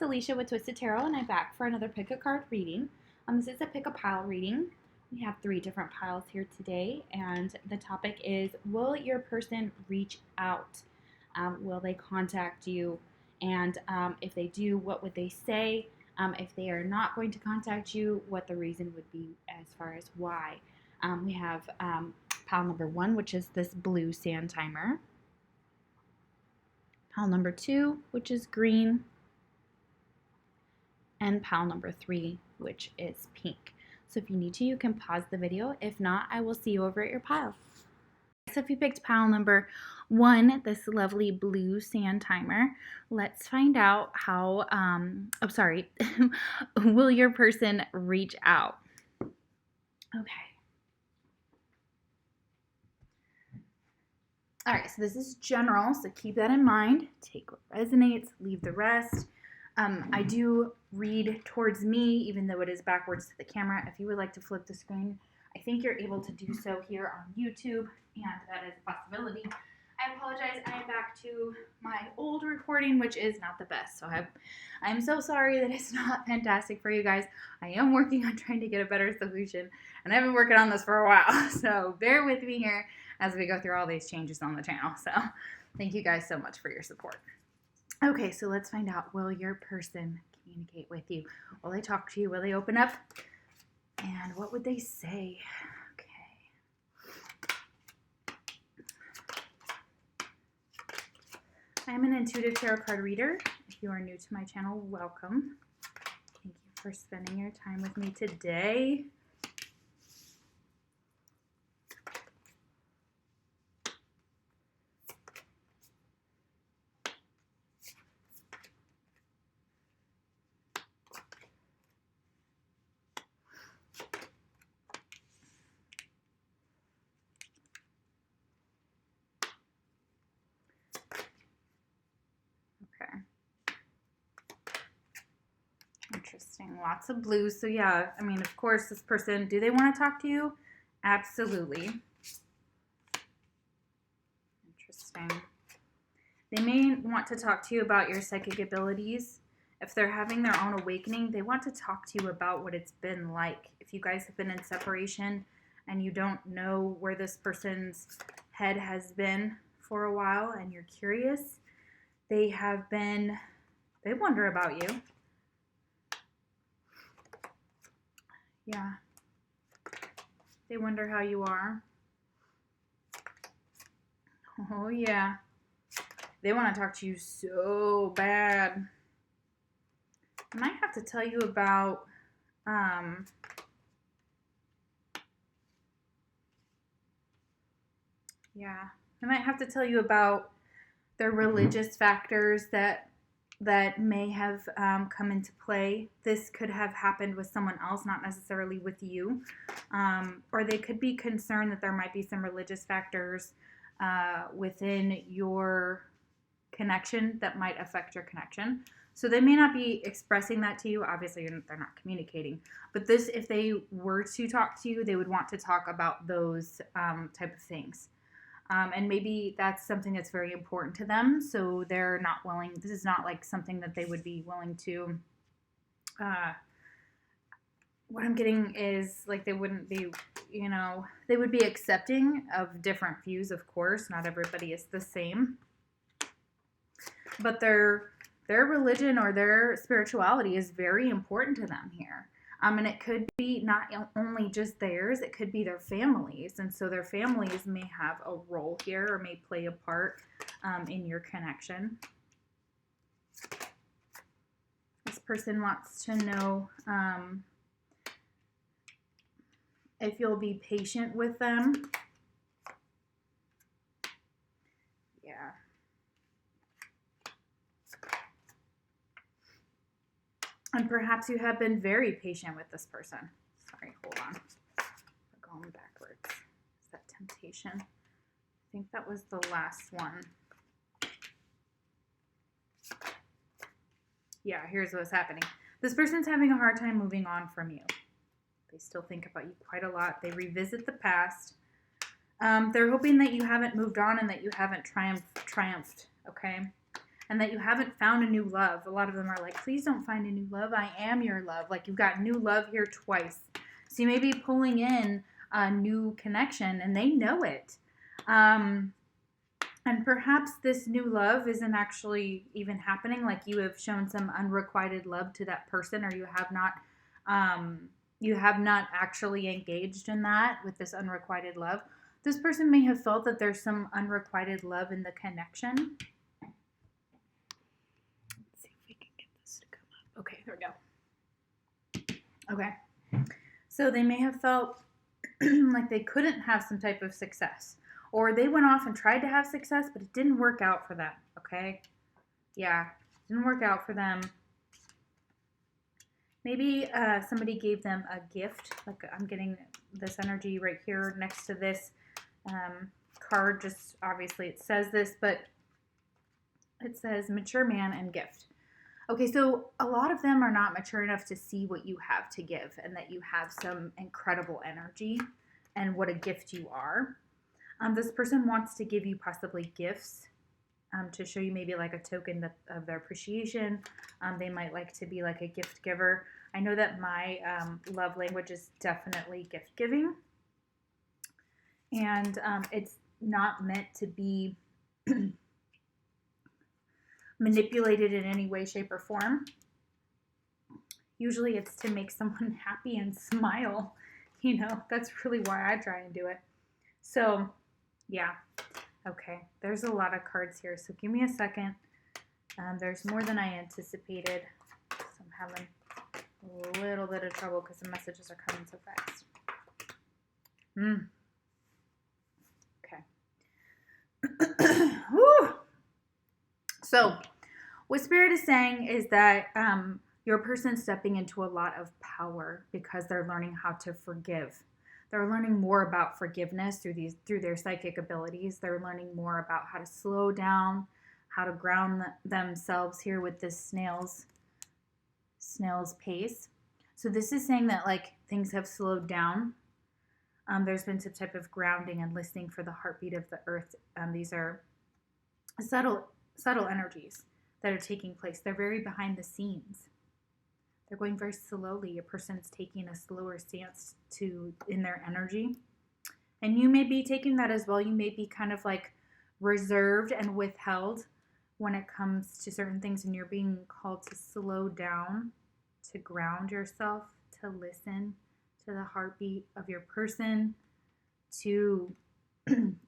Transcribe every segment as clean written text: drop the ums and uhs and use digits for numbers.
Alicia with Twisted Tarot, and I'm back for another pick a card reading. This is a pick a pile reading. We have 3 different piles here today, and the topic is, will your person reach out? Will they contact you? And if they do, what would they say? If they are not going to contact you, what the reason would be as far as why. We have pile number 1, which is this blue sand timer. Pile number 2, which is green. And pile number 3, which is pink. So if you need to, you can pause the video. If not, I will see you over at your pile. So if you picked pile number 1, this lovely blue sand timer, let's find out how, will your person reach out? Okay. All right, so this is general, so keep that in mind. Take what resonates, leave the rest. I do read towards me, even though it is backwards to the camera. If you would like to flip the screen, I think you're able to do so here on YouTube, and that is a possibility. I apologize, I am back to my old recording, which is not the best, so I'm so sorry that it's not fantastic for you guys. I am working on trying to get a better solution, and I've been working on this for a while, so bear with me here as we go through all these changes on the channel. So thank you guys so much for your support. Okay, so let's find out, will your person communicate with you? Will they talk to you? Will they open up? And what would they say? Okay. I'm an intuitive tarot card reader. If you are new to my channel, welcome. Thank you for spending your time with me today. Interesting. Lots of blues. So yeah, I mean, of course, this person, do they want to talk to you? Absolutely. Interesting. They may want to talk to you about your psychic abilities. If they're having their own awakening, they want to talk to you about what it's been like. If you guys have been in separation and you don't know where this person's head has been for a while and you're curious, they wonder about you. Yeah. They wonder how you are. Oh, yeah. They want to talk to you so bad. I might have to tell you about, yeah. I might have to tell you about their religious factors that may have come into play. This could have happened with someone else, not necessarily with you. Or they could be concerned that there might be some religious factors within your connection that might affect your connection. So they may not be expressing that to you. Obviously, they're not communicating. But this, if they were to talk to you, they would want to talk about those type of things. And maybe that's something that's very important to them, so they're not willing. This is not like something that they would be willing to. What I'm getting is like they wouldn't be, they would be accepting of different views, of course. Not everybody is the same. But their religion or their spirituality is very important to them here. And it could be not only just theirs, it could be their families. And so their families may have a role here or may play a part in your connection. This person wants to know if you'll be patient with them. Yeah. And perhaps you have been very patient with this person. Sorry, hold on. We're going backwards. Is that temptation? I think that was the last one. Yeah, here's what's happening. This person's having a hard time moving on from you. They still think about you quite a lot. They revisit the past. They're hoping that you haven't moved on and that you haven't triumphed, okay? and that you haven't found a new love. A lot of them are like, please don't find a new love. I am your love. Like, you've got new love here twice. So you may be pulling in a new connection, and they know it. And perhaps this new love isn't actually even happening. Like, you have shown some unrequited love to that person, or you have not actually engaged in that with this unrequited love. This person may have felt that there's some unrequited love in the connection. Let's see if we can get this to come up. Okay, there we go. Okay. So they may have felt like they couldn't have some type of success. Or they went off and tried to have success, but it didn't work out for them, okay? Yeah, it didn't work out for them. Maybe somebody gave them a gift. Like, I'm getting this energy right here next to this card. Just obviously it says this, but it says mature man and gift. Okay, so a lot of them are not mature enough to see what you have to give and that you have some incredible energy and what a gift you are. This person wants to give you possibly gifts to show you maybe like a token of their appreciation. They might like to be like a gift giver. I know that my love language is definitely gift giving. And it's not meant to be manipulated in any way, shape, or form. Usually it's to make someone happy and smile. You know, that's really why I try and do it. So, yeah. Okay, there's a lot of cards here, so give me a second. There's more than I anticipated, so I'm having a little bit of trouble because the messages are coming so fast. Okay. Woo! So, what Spirit is saying is that your person's stepping into a lot of power because they're learning how to forgive. They're learning more about forgiveness through their psychic abilities. They're learning more about how to slow down, how to ground themselves here with this snail's pace. So this is saying that like things have slowed down. There's been some type of grounding and listening for the heartbeat of the earth. These are subtle energies that are taking place. They're very behind the scenes. They're going very slowly. A person's taking a slower stance in their energy. And you may be taking that as well. You may be kind of like reserved and withheld when it comes to certain things, and you're being called to slow down, to ground yourself, to listen to the heartbeat of your person, to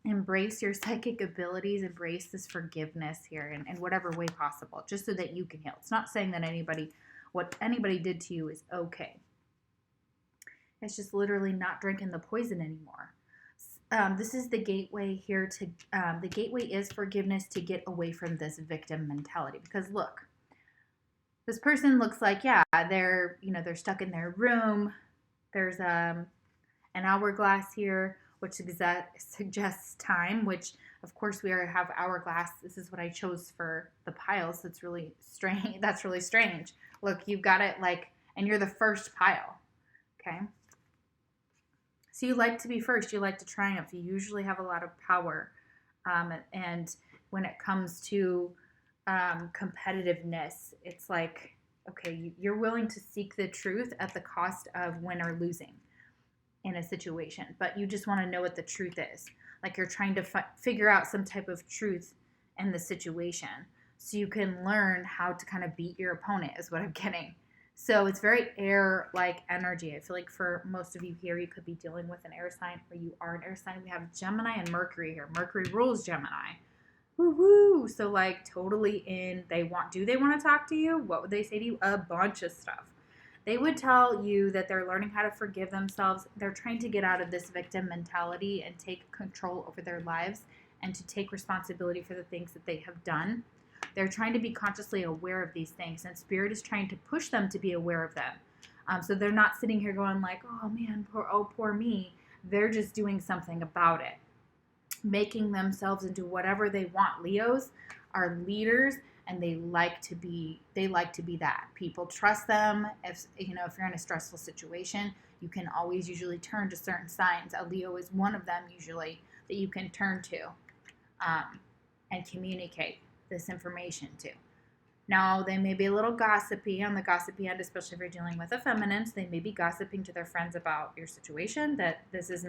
embrace your psychic abilities, embrace this forgiveness here in whatever way possible, just so that you can heal. It's not saying that what anybody did to you is okay. It's just literally not drinking the poison anymore. This is the gateway here the gateway is forgiveness to get away from this victim mentality. Because look, this person looks like, yeah, they're stuck in their room. There's an hourglass here, which suggests time, which of course we have hourglass. This is what I chose for the pile, so it's really strange. That's really strange. Look, you've got it and you're the first pile, okay? So you like to be first. You like to triumph. You usually have a lot of power. And when it comes to competitiveness, it's like, okay, you're willing to seek the truth at the cost of win or losing in a situation. But you just want to know what the truth is. Like you're trying to figure out some type of truth in the situation, so you can learn how to kind of beat your opponent is what I'm getting. So it's very air-like energy. I feel like for most of you here, you could be dealing with an air sign, or you are an air sign. We have Gemini and Mercury here. Mercury rules Gemini. Woo-hoo! So like totally in, do they want to talk to you? What would they say to you? A bunch of stuff. They would tell you that they're learning how to forgive themselves. They're trying to get out of this victim mentality and take control over their lives and to take responsibility for the things that they have done. They're trying to be consciously aware of these things, and Spirit is trying to push them to be aware of them. So they're not sitting here going like, oh man, poor me. They're just doing something about it, making themselves into whatever they want. Leos are leaders, and they like to be that. People trust them. If you're in a stressful situation, you can always usually turn to certain signs. A Leo is one of them usually that you can turn to and communicate. this information to. Now, they may be a little gossipy on the gossipy end, especially if you're dealing with a feminine. So they may be gossiping to their friends about your situation, that this is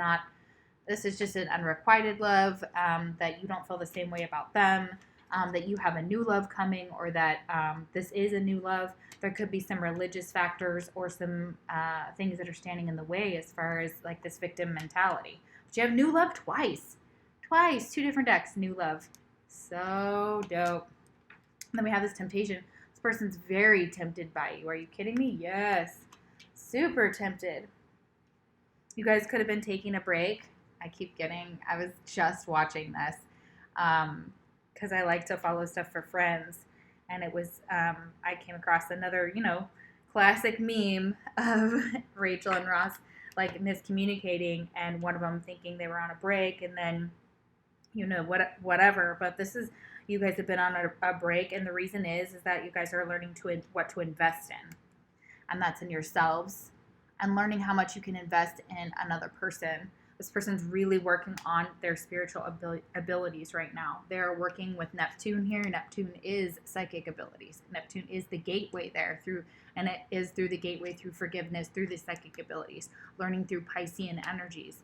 just an unrequited love, that you don't feel the same way about them, that you have a new love coming, or that this is a new love. There could be some religious factors or some things that are standing in the way as far as like this victim mentality. But you have new love twice, 2 different decks, new love. So dope. Then we have this temptation. This person's very tempted by you. Are you kidding me? Yes. Super tempted. You guys could have been taking a break. I was just watching this because I like to follow stuff for friends. And it was, I came across another, classic meme of Rachel and Ross, like miscommunicating, and one of them thinking they were on a break, and then, whatever. But this is, you guys have been on a break, and the reason is that you guys are learning what to invest in, and that's in yourselves, and learning how much you can invest in another person. This person's really working on their spiritual abilities right now. They're working with Neptune here. Neptune is psychic abilities. Neptune is the gateway there and it is through the gateway through forgiveness, through the psychic abilities, learning through Piscean energies.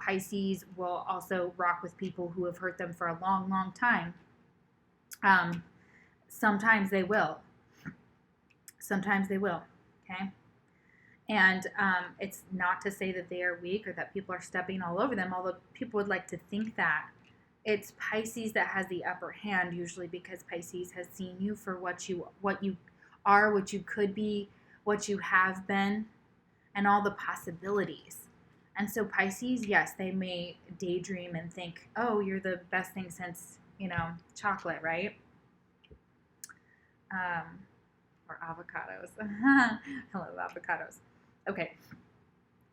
Pisces will also rock with people who have hurt them for a long, long time. Sometimes they will. Okay? And it's not to say that they are weak or that people are stepping all over them, although people would like to think that. It's Pisces that has the upper hand, usually because Pisces has seen you for what you are, what you could be, what you have been, and all the possibilities. And so Pisces, yes, they may daydream and think, oh, you're the best thing since, chocolate, right? Or avocados. I love avocados. Okay.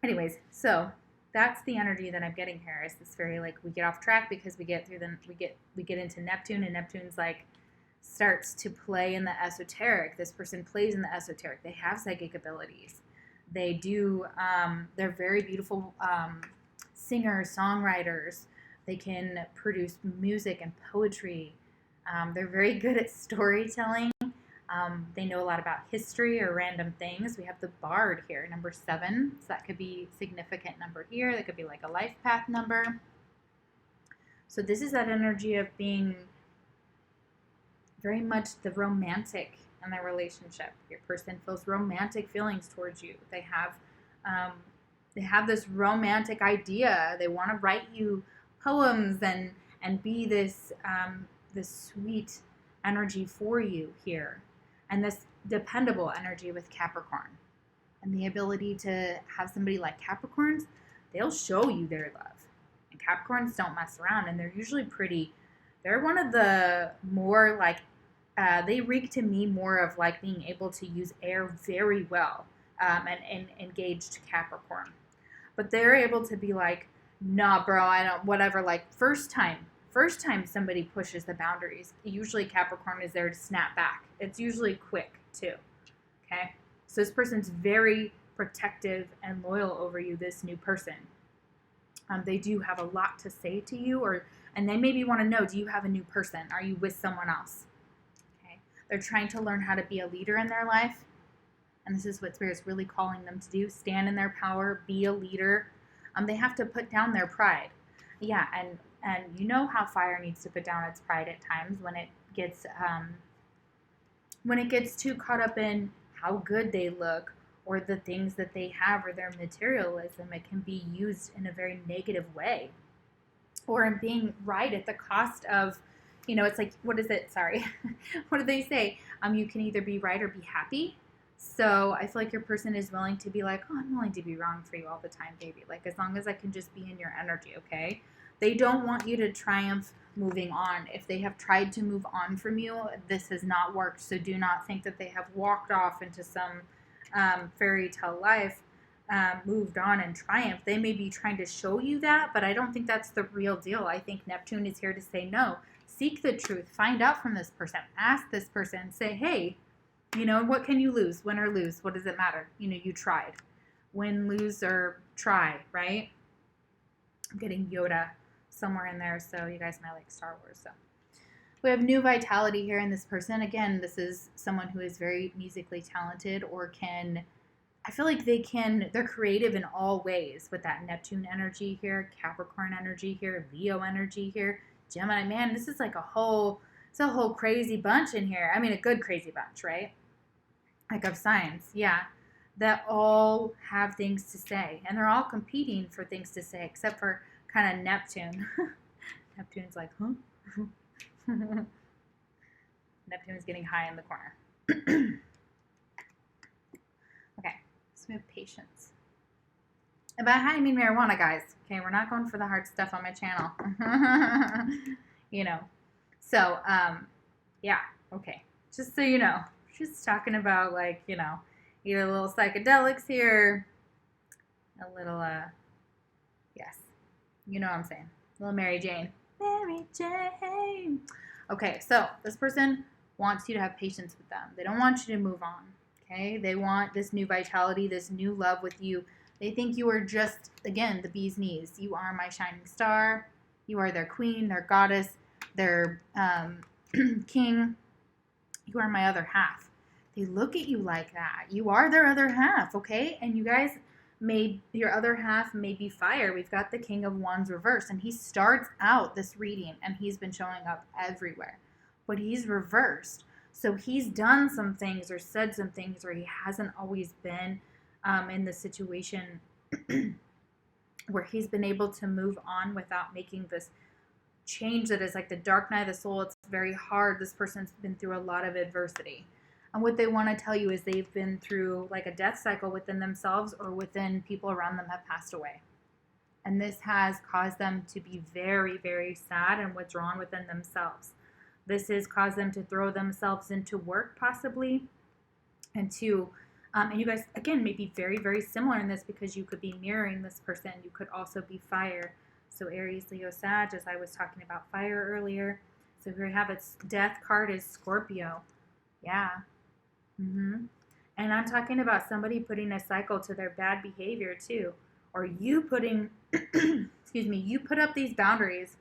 Anyways, so that's the energy that I'm getting here. Is this very like we get off track because we get into Neptune, and Neptune's like starts to play in the esoteric. This person plays in the esoteric. They have psychic abilities. They do. They're very beautiful singers, songwriters. They can produce music and poetry. They're very good at storytelling. They know a lot about history or random things. We have the Bard here, number 7. So that could be a significant number here. That could be like a life path number. So this is that energy of being very much the romantic in their relationship. Your person feels romantic feelings towards you. They have this romantic idea. They want to write you poems and be this sweet energy for you here. And this dependable energy with Capricorn. And the ability to have somebody like Capricorns, they'll show you their love. And Capricorns don't mess around, and they're usually they're one of the more like, they reek to me more of like being able to use air very well, and engaged Capricorn. But they're able to be like, nah, bro, I don't, whatever, like first time somebody pushes the boundaries, usually Capricorn is there to snap back. It's usually quick too, okay? So this person's very protective and loyal over you, this new person. They do have a lot to say to you, and they maybe want to know, do you have a new person? Are you with someone else? Okay. They're trying to learn how to be a leader in their life, and this is what Spirit's really calling them to do, stand in their power, be a leader. They have to put down their pride. Yeah, and you know how fire needs to put down its pride at times when it gets too caught up in how good they look or the things that they have or their materialism. It can be used in a very negative way, or in being right at the cost of, it's like, what is it? Sorry. What do they say? You can either be right or be happy. So I feel like your person is willing to be like, oh, I'm willing to be wrong for you all the time, baby. Like, as long as I can just be in your energy, okay? They don't want you to triumph moving on. If they have tried to move on from you, this has not worked. So do not think that they have walked off into some fairy tale life, moved on and triumphed. They may be trying to show you that, but I don't think that's the real deal. I think Neptune is here to say no. Seek the truth. Find out from this person. Ask this person. Say, hey, what can you lose? Win or lose? What does it matter? You tried. Win, lose, or try, right? I'm getting Yoda somewhere in there, so you guys might like Star Wars. So We have new vitality here in this person. Again, this is someone who is very musically talented or I feel like they're creative in all ways with that Neptune energy here, Capricorn energy here, Leo energy here, Gemini. Man, this is like it's a whole crazy bunch in here. I mean, a good crazy bunch, right? Like of signs, yeah, that all have things to say. And they're all competing for things to say, except for kind of Neptune. Neptune's like, huh? Neptune's getting high in the corner. Okay, so we have patience. And by high, I mean marijuana, guys. Okay, we're not going for the hard stuff on my channel. So, yeah, okay. Just so you know, just talking about, like, either a little psychedelics here, a little, yes, you know what I'm saying. A little Mary Jane. Mary Jane. Okay, so this person wants you to have patience with them. They don't want you to move on, okay? They want this new vitality, this new love with you. They think you are just, again, the bee's knees. You are my shining star. You are their queen, their goddess, their king. You are my other half. They look at you like that. You are their other half, okay? And you guys your other half may be fire. We've got the King of Wands reversed, and he starts out this reading, and he's been showing up everywhere. But he's reversed. So he's done some things or said some things where he hasn't always been in the situation where he's been able to move on without making this change that is like the dark night of the soul. It's very hard. This person's been through a lot of adversity. And what they want to tell you is they've been through like a death cycle within themselves or within people around them have passed away. And this has caused them to be very, very sad and withdrawn within themselves. This has caused them to throw themselves into work possibly. And you guys, again, may be very, very similar in this because you could be mirroring this person. You could also be fire. So Aries, Leo, Sag, as I was talking about fire earlier. So here we have its death card is Scorpio. Yeah. And I'm talking about somebody putting a cycle to their bad behavior too. Or you putting, excuse me, you put up these boundaries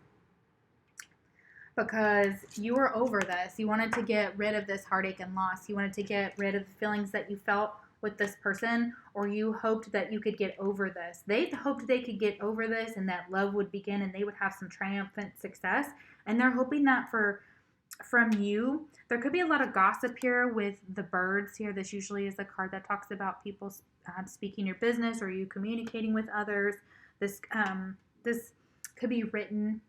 because you were over this. You wanted to get rid of this heartache and loss. You wanted to get rid of the feelings that you felt with this person, or you hoped that you could get over this. They hoped they could get over this and that love would begin and they would have some triumphant success. And they're hoping that from you. There could be a lot of gossip here with the birds here. This usually is a card that talks about people speaking your business or you communicating with others. This could be written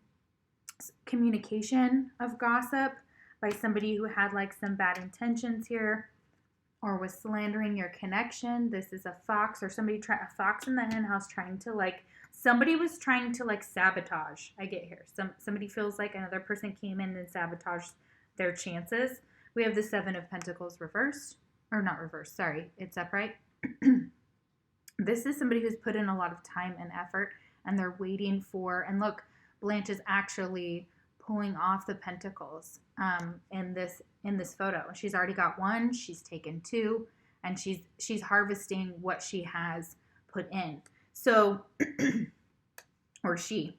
communication of gossip by somebody who had like some bad intentions here or was slandering your connection. This is a fox or a fox in the hen house trying to somebody was trying to sabotage. I get here. Somebody feels like another person came in and sabotaged their chances. We have the Seven of Pentacles reversed, or not reversed, sorry, it's upright. This is somebody who's put in a lot of time and effort and they're waiting for, and look, Blanche is actually pulling off the pentacles in this photo. She's already got one, she's taken two, and she's harvesting what she has put in. So, or he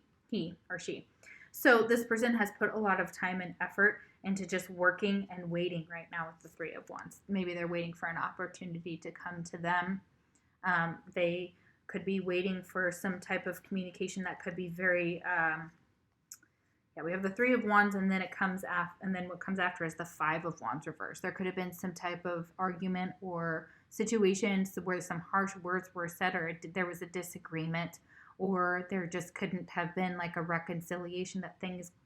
or she. So this person has put a lot of time and effort into just working and waiting right now with the Three of Wands. Maybe they're waiting for an opportunity to come to them. They could be waiting for some type of communication that could be very, we have the Three of Wands, and then what comes after is the Five of Wands reversed. There could have been some type of argument or situations where some harsh words were said, or there was a disagreement, or there just couldn't have been like a reconciliation.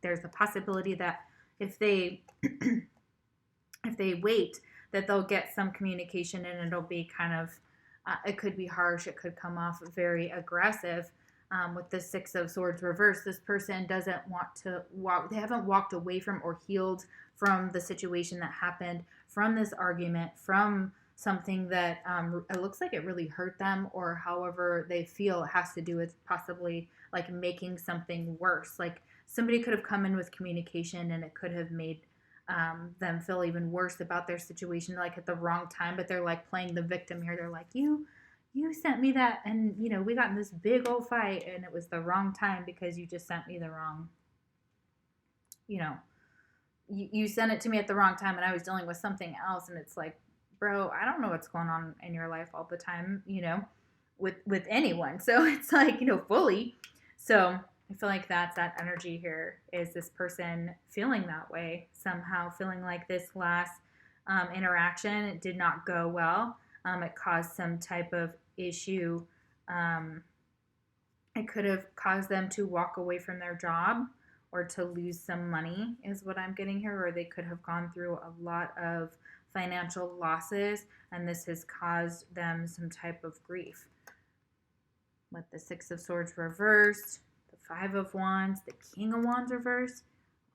There's a possibility that if they wait, that they'll get some communication, and it'll be kind of, it could be harsh, it could come off very aggressive. With the Six of Swords reversed, this person doesn't want to they haven't walked away from or healed from the situation that happened, from this argument, from something that it looks like it really hurt them, or however they feel it has to do with possibly like making something worse. Like somebody could have come in with communication and it could have made them feel even worse about their situation, like at the wrong time, but they're like playing the victim here. They're like, you sent me that, and we got in this big old fight and it was the wrong time because you just sent me the wrong you sent it to me at the wrong time and I was dealing with something else. And it's like, bro, I don't know what's going on in your life all the time, with anyone. So it's like, fully. So I feel like that's that energy here, is this person feeling that way, somehow feeling like this last interaction, it did not go well. It caused some type of issue. It could have caused them to walk away from their job or to lose some money, is what I'm getting here, or they could have gone through a lot of financial losses, and this has caused them some type of grief. With the Six of Swords reversed, the Five of Wands, the King of Wands reversed,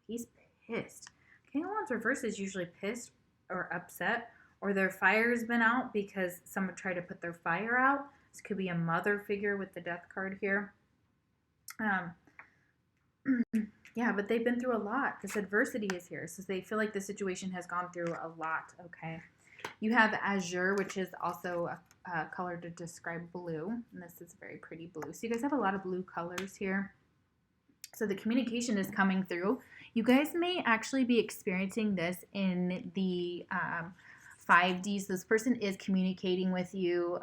he's pissed. King of Wands reversed is usually pissed or upset, or their fire's been out because someone tried to put their fire out. This could be a mother figure with the Death card here. Yeah, but they've been through a lot. This adversity is here, so they feel like the situation has gone through a lot, okay? You have azure, which is also a color to describe blue, and this is very pretty blue. So you guys have a lot of blue colors here. So the communication is coming through. You guys may actually be experiencing this in the 5Ds. This person is communicating with you.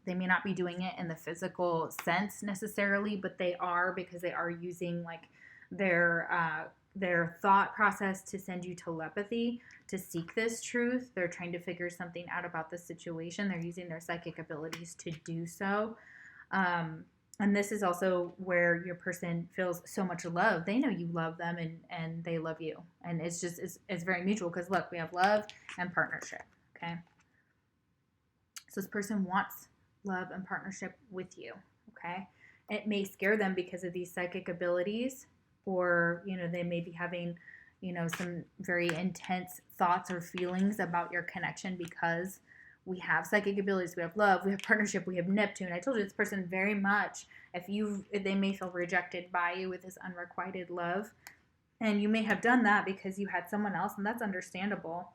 They may not be doing it in the physical sense necessarily, but they are, because they are using like their thought process to send you telepathy to seek this truth. They're trying to figure something out about the situation. They're using their psychic abilities to do so. And this is also where your person feels so much love. They know you love them, and they love you. And it's just, it's very mutual, because look, we have love and partnership, okay? So this person wants love and partnership with you, okay? It may scare them because of these psychic abilities, or, they may be having, some very intense thoughts or feelings about your connection, because we have psychic abilities, we have love, we have partnership, we have Neptune. I told you this person very much, if they may feel rejected by you with this unrequited love, and you may have done that because you had someone else, and that's understandable.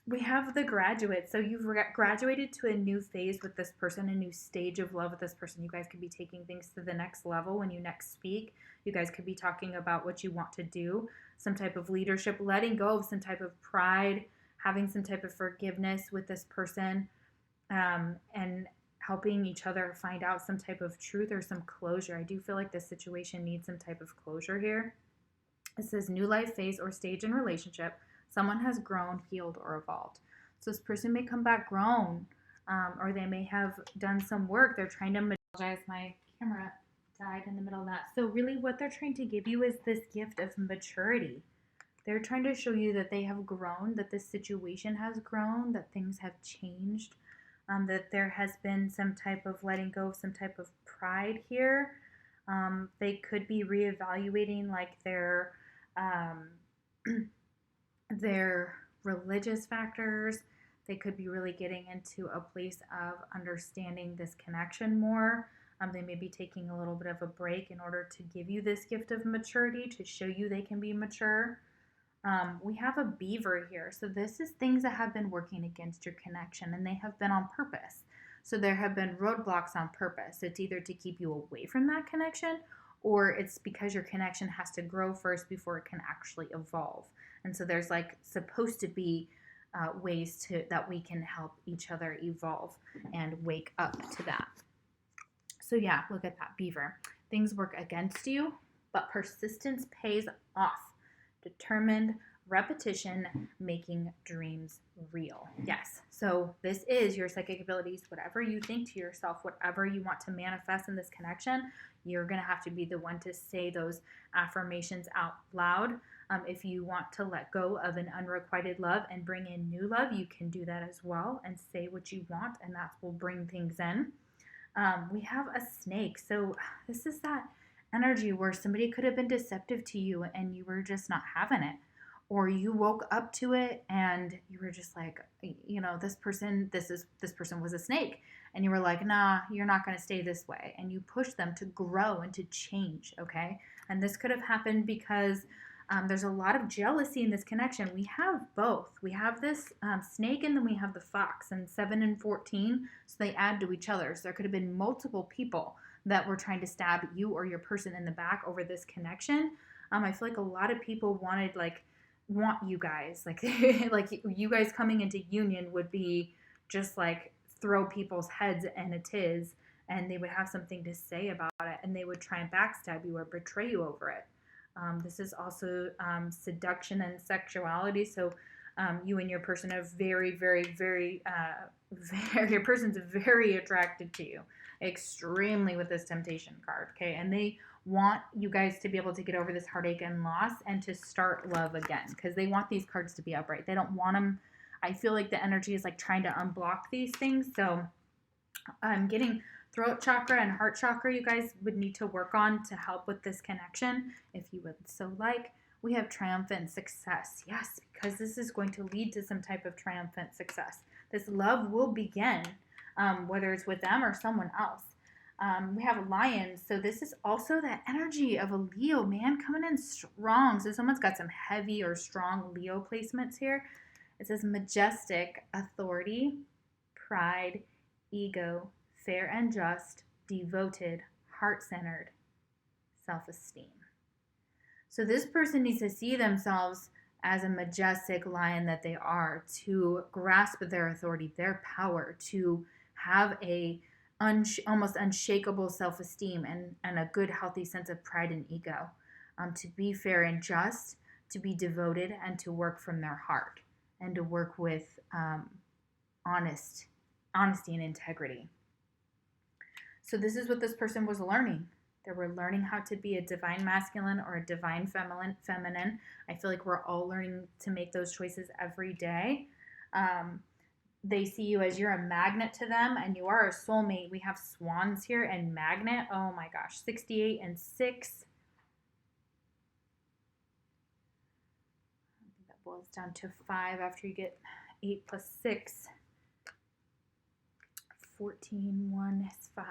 We have the Graduate. So you've graduated to a new phase with this person, a new stage of love with this person. You guys could be taking things to the next level when you next speak. You guys could be talking about what you want to do, some type of leadership, letting go of some type of pride, having some type of forgiveness with this person, and helping each other find out some type of truth or some closure. I do feel like this situation needs some type of closure here. It says new life phase or stage in relationship. Someone has grown, healed, or evolved. So this person may come back grown, or they may have done some work. They're trying to apologize. My camera died in the middle of that. So really what they're trying to give you is this gift of maturity. They're trying to show you that they have grown, that this situation has grown, that things have changed, that there has been some type of letting go of some type of pride here. They could be reevaluating like their religious factors. They could be really getting into a place of understanding this connection more. They may be taking a little bit of a break in order to give you this gift of maturity, to show you they can be mature. We have a beaver here. So this is things that have been working against your connection, and they have been on purpose. So there have been roadblocks on purpose. It's either to keep you away from that connection, or it's because your connection has to grow first before it can actually evolve. And so there's like supposed to be ways that we can help each other evolve and wake up to that. So yeah, look at that, beaver. Things work against you, but persistence pays off. Determined repetition, making dreams real. Yes. So this is your psychic abilities. Whatever you think to yourself, whatever you want to manifest in this connection, you're going to have to be the one to say those affirmations out loud. If you want to let go of an unrequited love and bring in new love, you can do that as well and say what you want, and that will bring things in. We have a snake. So this is that energy where somebody could have been deceptive to you and you were just not having it. Or you woke up to it and you were just like, this person was a snake. And you were like, nah, you're not going to stay this way. And you push them to grow and to change, okay? And this could have happened because there's a lot of jealousy in this connection. We have both. We have this snake, and then we have the fox, and 7 and 14. So they add to each other. So there could have been multiple people that were trying to stab you or your person in the back over this connection. I feel like a lot of people wanted like want you guys. Like, like you guys coming into union would be just like throw people's heads in a tiz, and they would have something to say about it, and they would try and backstab you or betray you over it. This is also seduction and sexuality. So you and your person are very, very, very, your person's very attracted to you, extremely, with this temptation card. Okay, and they want you guys to be able to get over this heartache and loss and to start love again, because they want these cards to be upright. They don't want them. I feel like the energy is like trying to unblock these things. So I'm getting throat chakra and heart chakra you guys would need to work on to help with this connection, if you would so like. We have triumphant success. Yes, because this is going to lead to some type of triumphant success. This love will begin, whether it's with them or someone else. We have a lion. So this is also that energy of a Leo, man, coming in strong. So someone's got some heavy or strong Leo placements here. It says majestic, authority, pride, ego, fair and just, devoted, heart-centered, self-esteem. So this person needs to see themselves as a majestic lion that they are, to grasp their authority, their power, to have a almost unshakable self-esteem and a good, healthy sense of pride and ego, to be fair and just, to be devoted, and to work from their heart, and to work with honesty and integrity. So this is what this person was learning. They were learning how to be a divine masculine or a divine feminine. I feel like we're all learning to make those choices every day. They see you as you're a magnet to them, and you are a soulmate. We have swans here and magnet. Oh my gosh, 68 and 6. I think that boils down to 5 after you get 8 plus 6. 14, 1 is 5.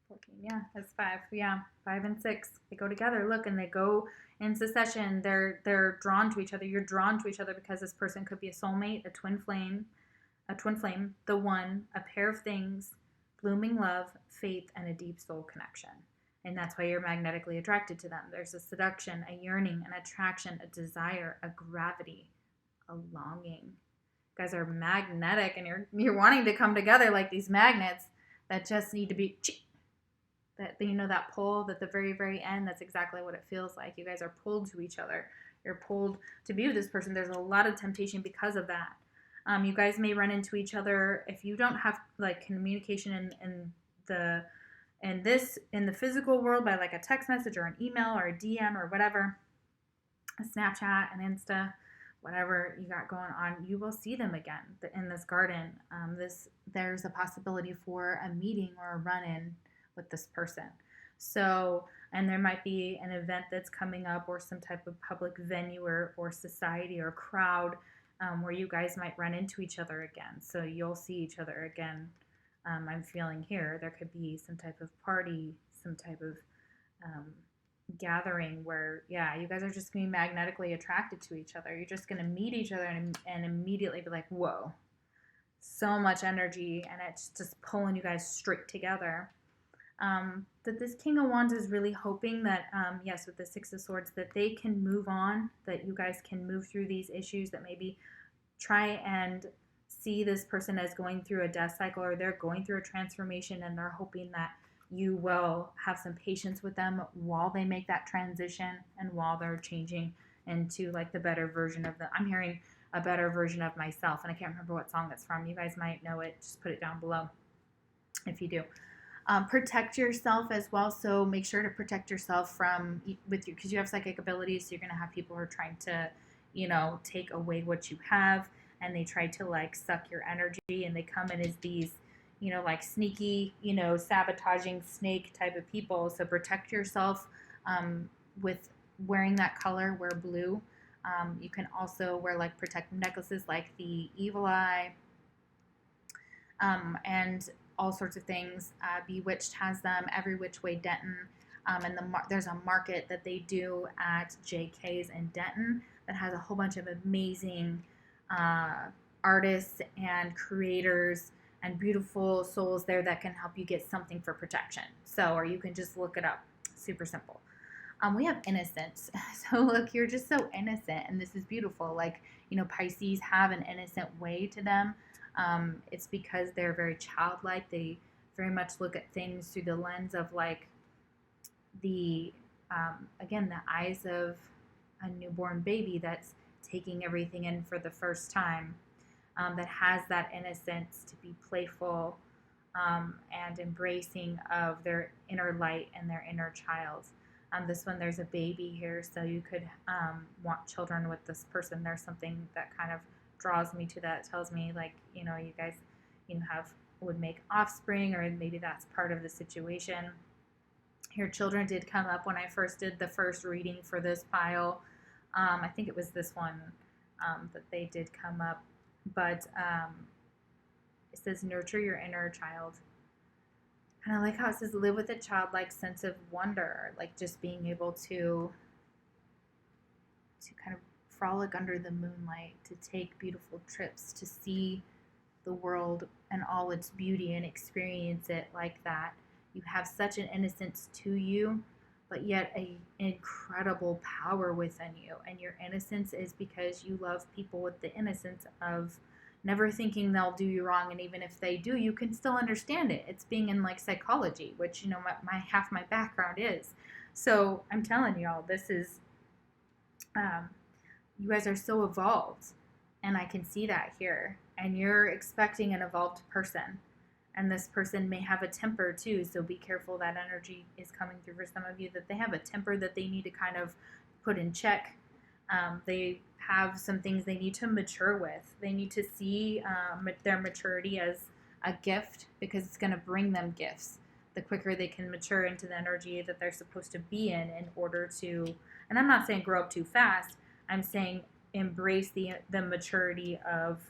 14, yeah, that's 5. Yeah, 5 and 6. They go together. Look, and they go in succession. They're drawn to each other. You're drawn to each other because this person could be a soulmate, a twin flame, the one, a pair of things, blooming love, faith, and a deep soul connection. And that's why you're magnetically attracted to them. There's a seduction, a yearning, an attraction, a desire, a gravity, a longing. You guys are magnetic, and you're wanting to come together like these magnets that just need to be that, you know, that pull at the very, very end. That's exactly what it feels like. You guys are pulled to each other. You're pulled to be with this person. There's a lot of temptation because of that. You guys may run into each other if you don't have like communication in the physical world by like a text message or an email or a DM or whatever, a Snapchat, an Insta, whatever you got going on. You will see them again in this garden. There's a possibility for a meeting or a run-in with this person. So, and there might be an event that's coming up, or some type of public venue or society or crowd where you guys might run into each other again. So you'll see each other again. I'm feeling here there could be some type of party, some type of gathering where, yeah, you guys are just going to be magnetically attracted to each other. You're just going to meet each other and immediately be like, whoa, so much energy, and it's just pulling you guys straight together. That this King of Wands is really hoping that, yes, with the Six of Swords, that they can move on, that you guys can move through these issues, that maybe try and see this person as going through a death cycle, or they're going through a transformation, and they're hoping that you will have some patience with them while they make that transition and while they're changing into like the better version of I'm hearing a better version of myself, and I can't remember what song it's from. You guys might know it. Just put it down below if you do. Protect yourself as well. So make sure to protect yourself because you have psychic abilities. So you're going to have people who are trying to, take away what you have, and they try to like suck your energy, and they come in as these, like sneaky, sabotaging snake type of people. So protect yourself with wearing that color, wear blue. You can also wear like protective necklaces like the Evil Eye, and all sorts of things. Bewitched has them, Every Which Way Denton, and there's a market that they do at JK's in Denton that has a whole bunch of amazing artists and creators and beautiful souls there that can help you get something for protection. So, or you can just look it up. Super simple. We have innocence. So look, you're just so innocent, and this is beautiful. Like, Pisces have an innocent way to them. It's because they're very childlike. They very much look at things through the lens of like the again, the eyes of a newborn baby that's taking everything in for the first time, that has that innocence to be playful, and embracing of their inner light and their inner child. This one, there's a baby here, so you could want children with this person. There's something that kind of draws me to that, tells me like, you guys, would make offspring, or maybe that's part of the situation. Here, children did come up when I first did the first reading for this pile. I think it was this one that they did come up, but it says nurture your inner child. And I like how it says live with a childlike sense of wonder, like just being able to kind of frolic under the moonlight, to take beautiful trips, to see the world and all its beauty and experience it like that. You have such an innocence to you, but yet an incredible power within you. And your innocence is because you love people with the innocence of never thinking they'll do you wrong, and even if they do, you can still understand it. It's being in like psychology, which my half my background is. So I'm telling y'all, this is you guys are so evolved, and I can see that here. And you're expecting an evolved person, and this person may have a temper too. So be careful. That energy is coming through for some of you, that they have a temper that they need to kind of put in check. They have some things they need to mature with. They need to see their maturity as a gift, because it's going to bring them gifts. The quicker they can mature into the energy that they're supposed to be in order to, and I'm not saying grow up too fast, I'm saying embrace the maturity of,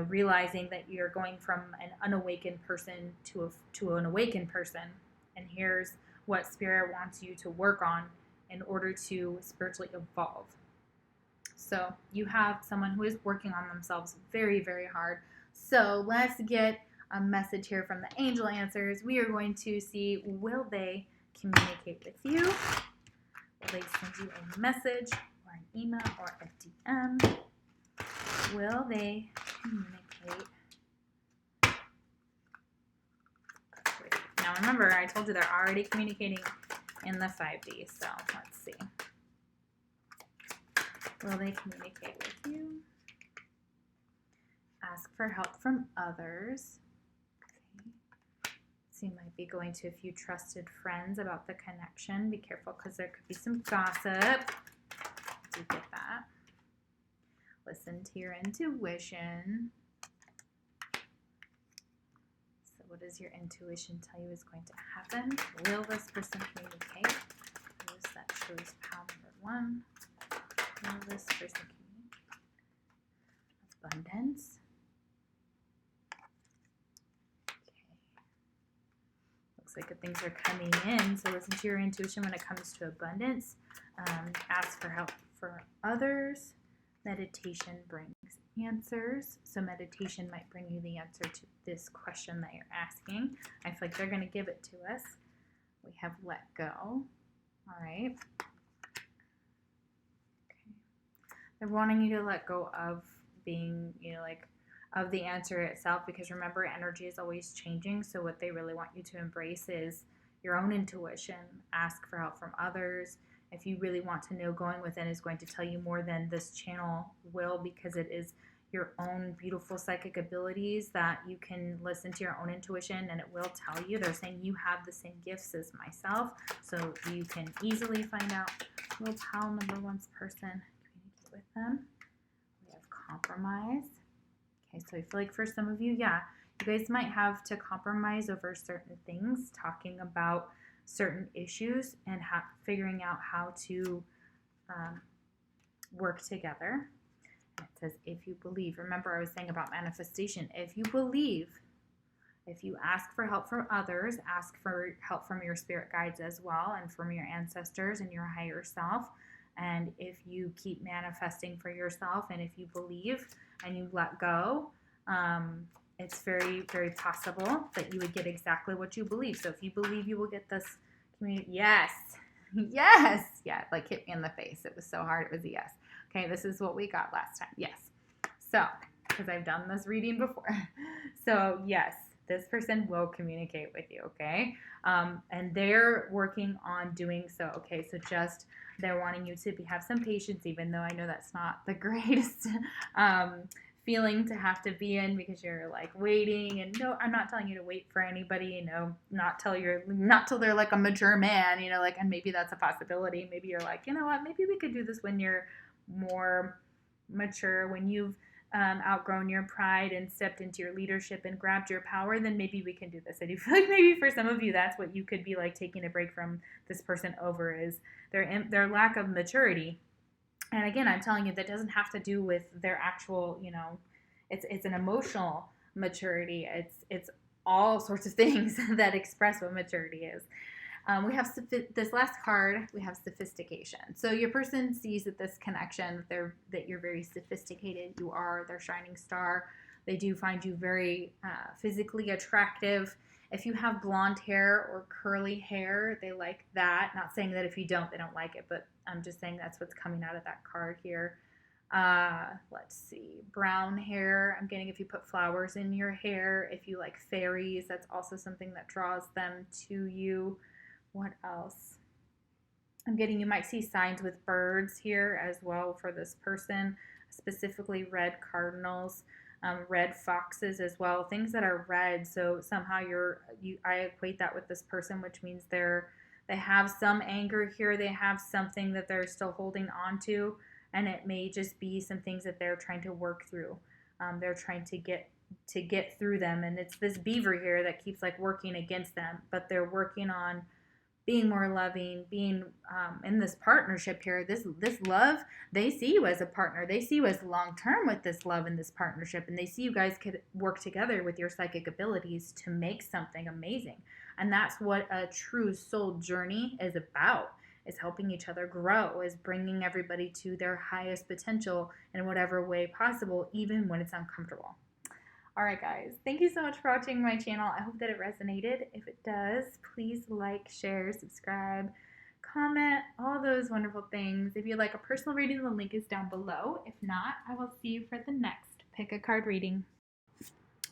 realizing that you're going from an unawakened person to an awakened person. And here's what Spirit wants you to work on in order to spiritually evolve. So you have someone who is working on themselves very, very hard. So let's get a message here from the angel answers. We are going to see, will they communicate with you? Will they send you a message or an email or a DM? Will they communicate? Now remember, I told you they're already communicating in the 5D, so let's see. Will they communicate with you? Ask for help from others. Okay. So you might be going to a few trusted friends about the connection. Be careful, because there could be some gossip. Do get that. Listen to your intuition. So what does your intuition tell you is going to happen? Will this person communicate? Who is that shows pile number 1? Will this person communicate? Abundance. Okay. Looks like good things are coming in. So listen to your intuition when it comes to abundance. Ask for help for others. Meditation brings answers. So meditation might bring you the answer to this question that you're asking. I feel like they're going to give it to us. We have let go. All right. They're wanting you to let go of being, of the answer itself, because remember, energy is always changing. So what they really want you to embrace is your own intuition. Ask for help from others. If you really want to know, going within is going to tell you more than this channel will, because it is your own beautiful psychic abilities that you can listen to your own intuition, and it will tell you. They're saying you have the same gifts as myself, so you can easily find out. Will pile number 1's person communicate with them? We have compromise. Okay, so I feel like for some of you, you guys might have to compromise over certain things, talking about certain issues and figuring out how to work together. And it says, if you believe. Remember, I was saying about manifestation. If you believe, if you ask for help from others, ask for help from your spirit guides as well, and from your ancestors and your higher self. And if you keep manifesting for yourself, and if you believe and you let go, it's very, very possible that you would get exactly what you believe. So if you believe you will get this community, yes, Yes. Yeah, like hit me in the face. It was so hard. It was a yes. Okay, this is what we got last time. Yes. So, because I've done this reading before. So, yes, this person will communicate with you, okay? And they're working on doing so, okay? So, just they're wanting you to have some patience, even though I know that's not the greatest feeling to have to be in because you're like waiting. And no, I'm not telling you to wait for anybody, you know, not till they're like a mature man, you know, like, and maybe that's a possibility. Maybe you're like, you know what, maybe we could do this when you're more mature, when you've outgrown your pride and stepped into your leadership and grabbed your power, then maybe we can do this. I do feel like maybe for some of you, that's what you could be like taking a break from this person over is their lack of maturity. And again, I'm telling you, that doesn't have to do with their actual, you know, it's an emotional maturity. It's all sorts of things that express what maturity is. We have this last card. We have sophistication. So your person sees that this connection, that you're very sophisticated. You are their shining star. They do find you very physically attractive. If you have blonde hair or curly hair, they like that. Not saying that if you don't, they don't like it, but I'm just saying that's what's coming out of that card here. Let's see, brown hair. I'm getting if you put flowers in your hair, if you like fairies, that's also something that draws them to you. What else? I'm getting you might see signs with birds here as well for this person, specifically red cardinals, red foxes as well, things that are red. So somehow I equate that with this person, which means they have some anger here. They have something that they're still holding on to, and it may just be some things that they're trying to work through. They're trying to get through them, and it's this beaver here that keeps like working against them, but they're working on being more loving, being in this partnership here, this love, they see you as a partner. They see you as long-term with this love and this partnership, and they see you guys could work together with your psychic abilities to make something amazing. And that's what a true soul journey is about, is helping each other grow, is bringing everybody to their highest potential in whatever way possible, even when it's uncomfortable. All right, guys, thank you so much for watching my channel. I hope that it resonated. If it does, please like, share, subscribe, comment, all those wonderful things. If you'd like a personal reading, the link is down below. If not, I will see you for the next pick a card reading.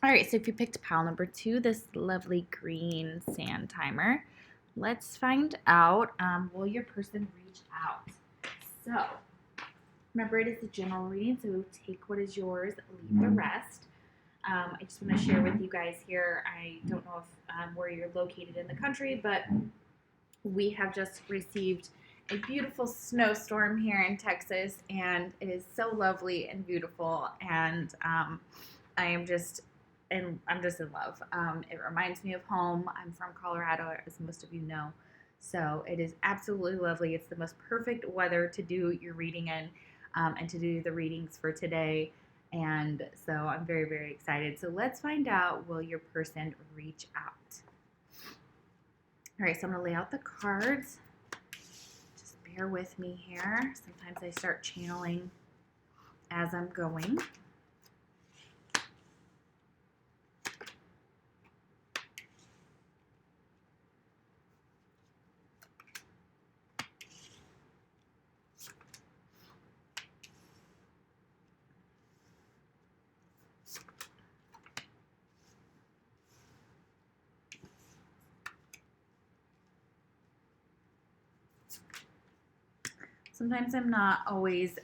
All right, so if you picked pile number 2, this lovely green sand timer, let's find out, will your person reach out? So remember, it is a general reading, so take what is yours, leave the rest. I just want to share with you guys here, I don't know if where you're located in the country, but we have just received a beautiful snowstorm here in Texas, and it is so lovely and beautiful, and I'm just in love. It reminds me of home. I'm from Colorado, as most of you know, so it is absolutely lovely. It's the most perfect weather to do your reading in, and to do the readings for today. And so I'm very, very excited. So let's find out, will your person reach out? All right, so I'm going to lay out the cards. Just bear with me here. Sometimes I start channeling as I'm going. Sometimes I'm not always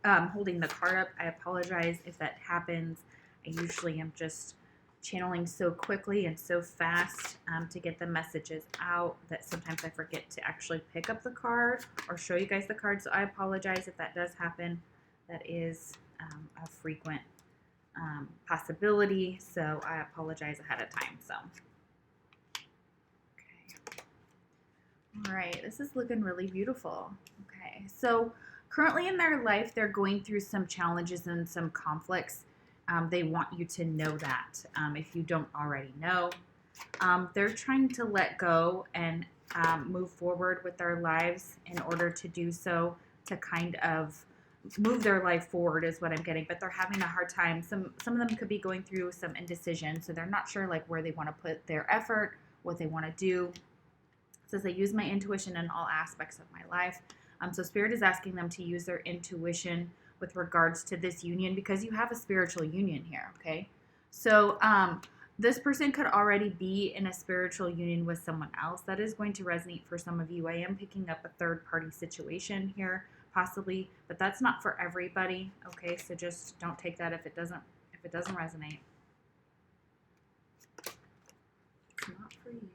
holding the card up. I apologize if that happens. I usually am just channeling so quickly and so fast to get the messages out that sometimes I forget to actually pick up the card or show you guys the card. So I apologize if that does happen. That is a frequent possibility. So I apologize ahead of time. So. All right, this is looking really beautiful. Okay, so currently in their life, they're going through some challenges and some conflicts. They want you to know that if you don't already know. They're trying to let go and move forward with their lives in order to do so, to kind of move their life forward is what I'm getting, but they're having a hard time. Some of them could be going through some indecision, so they're not sure like where they want to put their effort, what they want to do. It says, I use my intuition in all aspects of my life. So Spirit is asking them to use their intuition with regards to this union because you have a spiritual union here, okay? So this person could already be in a spiritual union with someone else. That is going to resonate for some of you. I am picking up a third-party situation here, possibly, but that's not for everybody, okay? So just don't take that if it doesn't resonate. It's not for you.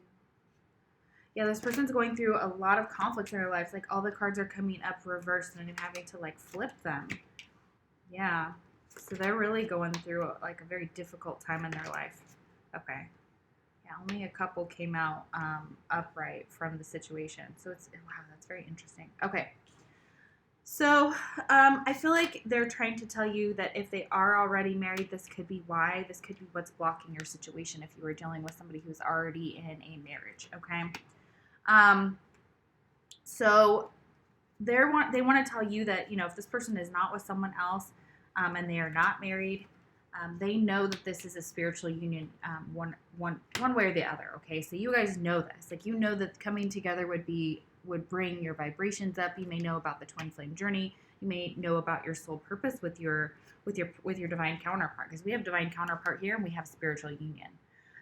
Yeah, this person's going through a lot of conflicts in their lives. Like all the cards are coming up reversed and having to like flip them. Yeah. So they're really going through like a very difficult time in their life. Okay. Yeah, only a couple came out upright from the situation. So it's, wow, that's very interesting. Okay. So I feel like they're trying to tell you that if they are already married, this could be why. This could be what's blocking your situation if you were dealing with somebody who's already in a marriage, okay? So they want to tell you that, you know, if this person is not with someone else and they are not married, they know that this is a spiritual union one way or the other, okay? So you guys know this. Like, you know that coming together would bring your vibrations up. You may know about the twin flame journey. You may know about your soul purpose with your divine counterpart, because we have divine counterpart here and we have spiritual union.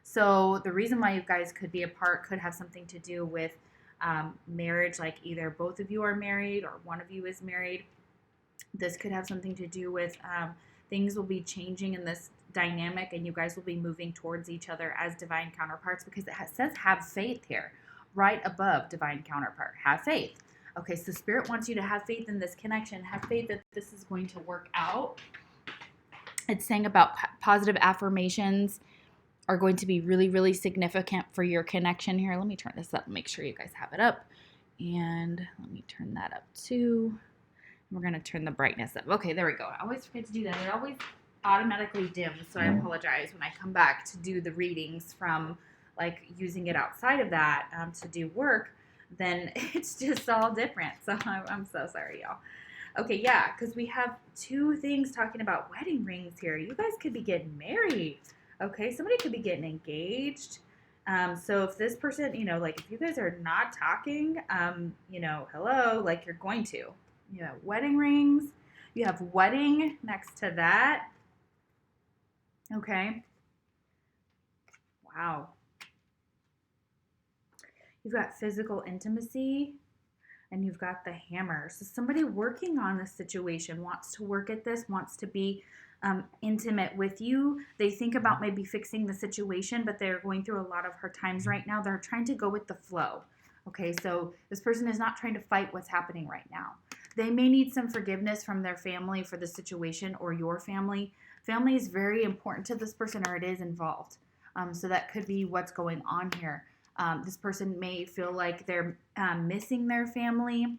So the reason why you guys could be apart could have something to do with marriage, like either both of you are married or one of you is married. This could have something to do with things will be changing in this dynamic and you guys will be moving towards each other as divine counterparts, because it says have faith here, right above divine counterpart. Have faith. Okay, so Spirit wants you to have faith in this connection. Have faith that this is going to work out. It's saying about positive affirmations are going to be really, really significant for your connection here. Let me turn this up and make sure you guys have it up. And let me turn that up too. We're going to turn the brightness up. Okay, there we go. I always forget to do that. It always automatically dims, so I apologize when I come back to do the readings from like using it outside of that to do work, then it's just all different. So I'm so sorry, y'all. Okay, yeah, because we have two things talking about wedding rings here. You guys could be getting married. Okay, somebody could be getting engaged. So if this person, you know, like if you guys are not talking, you know, hello, like you're going to. You have wedding rings. You have wedding next to that. Okay. Wow. You've got physical intimacy and you've got the hammer. So somebody working on this situation wants to work at this, wants to be intimate with you. They think about maybe fixing the situation, but they're going through a lot of hard times right now. They're trying to go with the flow. Okay, so this person is not trying to fight what's happening right now. They may need some forgiveness from their family for the situation, or your family. Family is very important to this person, or it is involved. So that could be what's going on here. This person may feel like they're missing their family,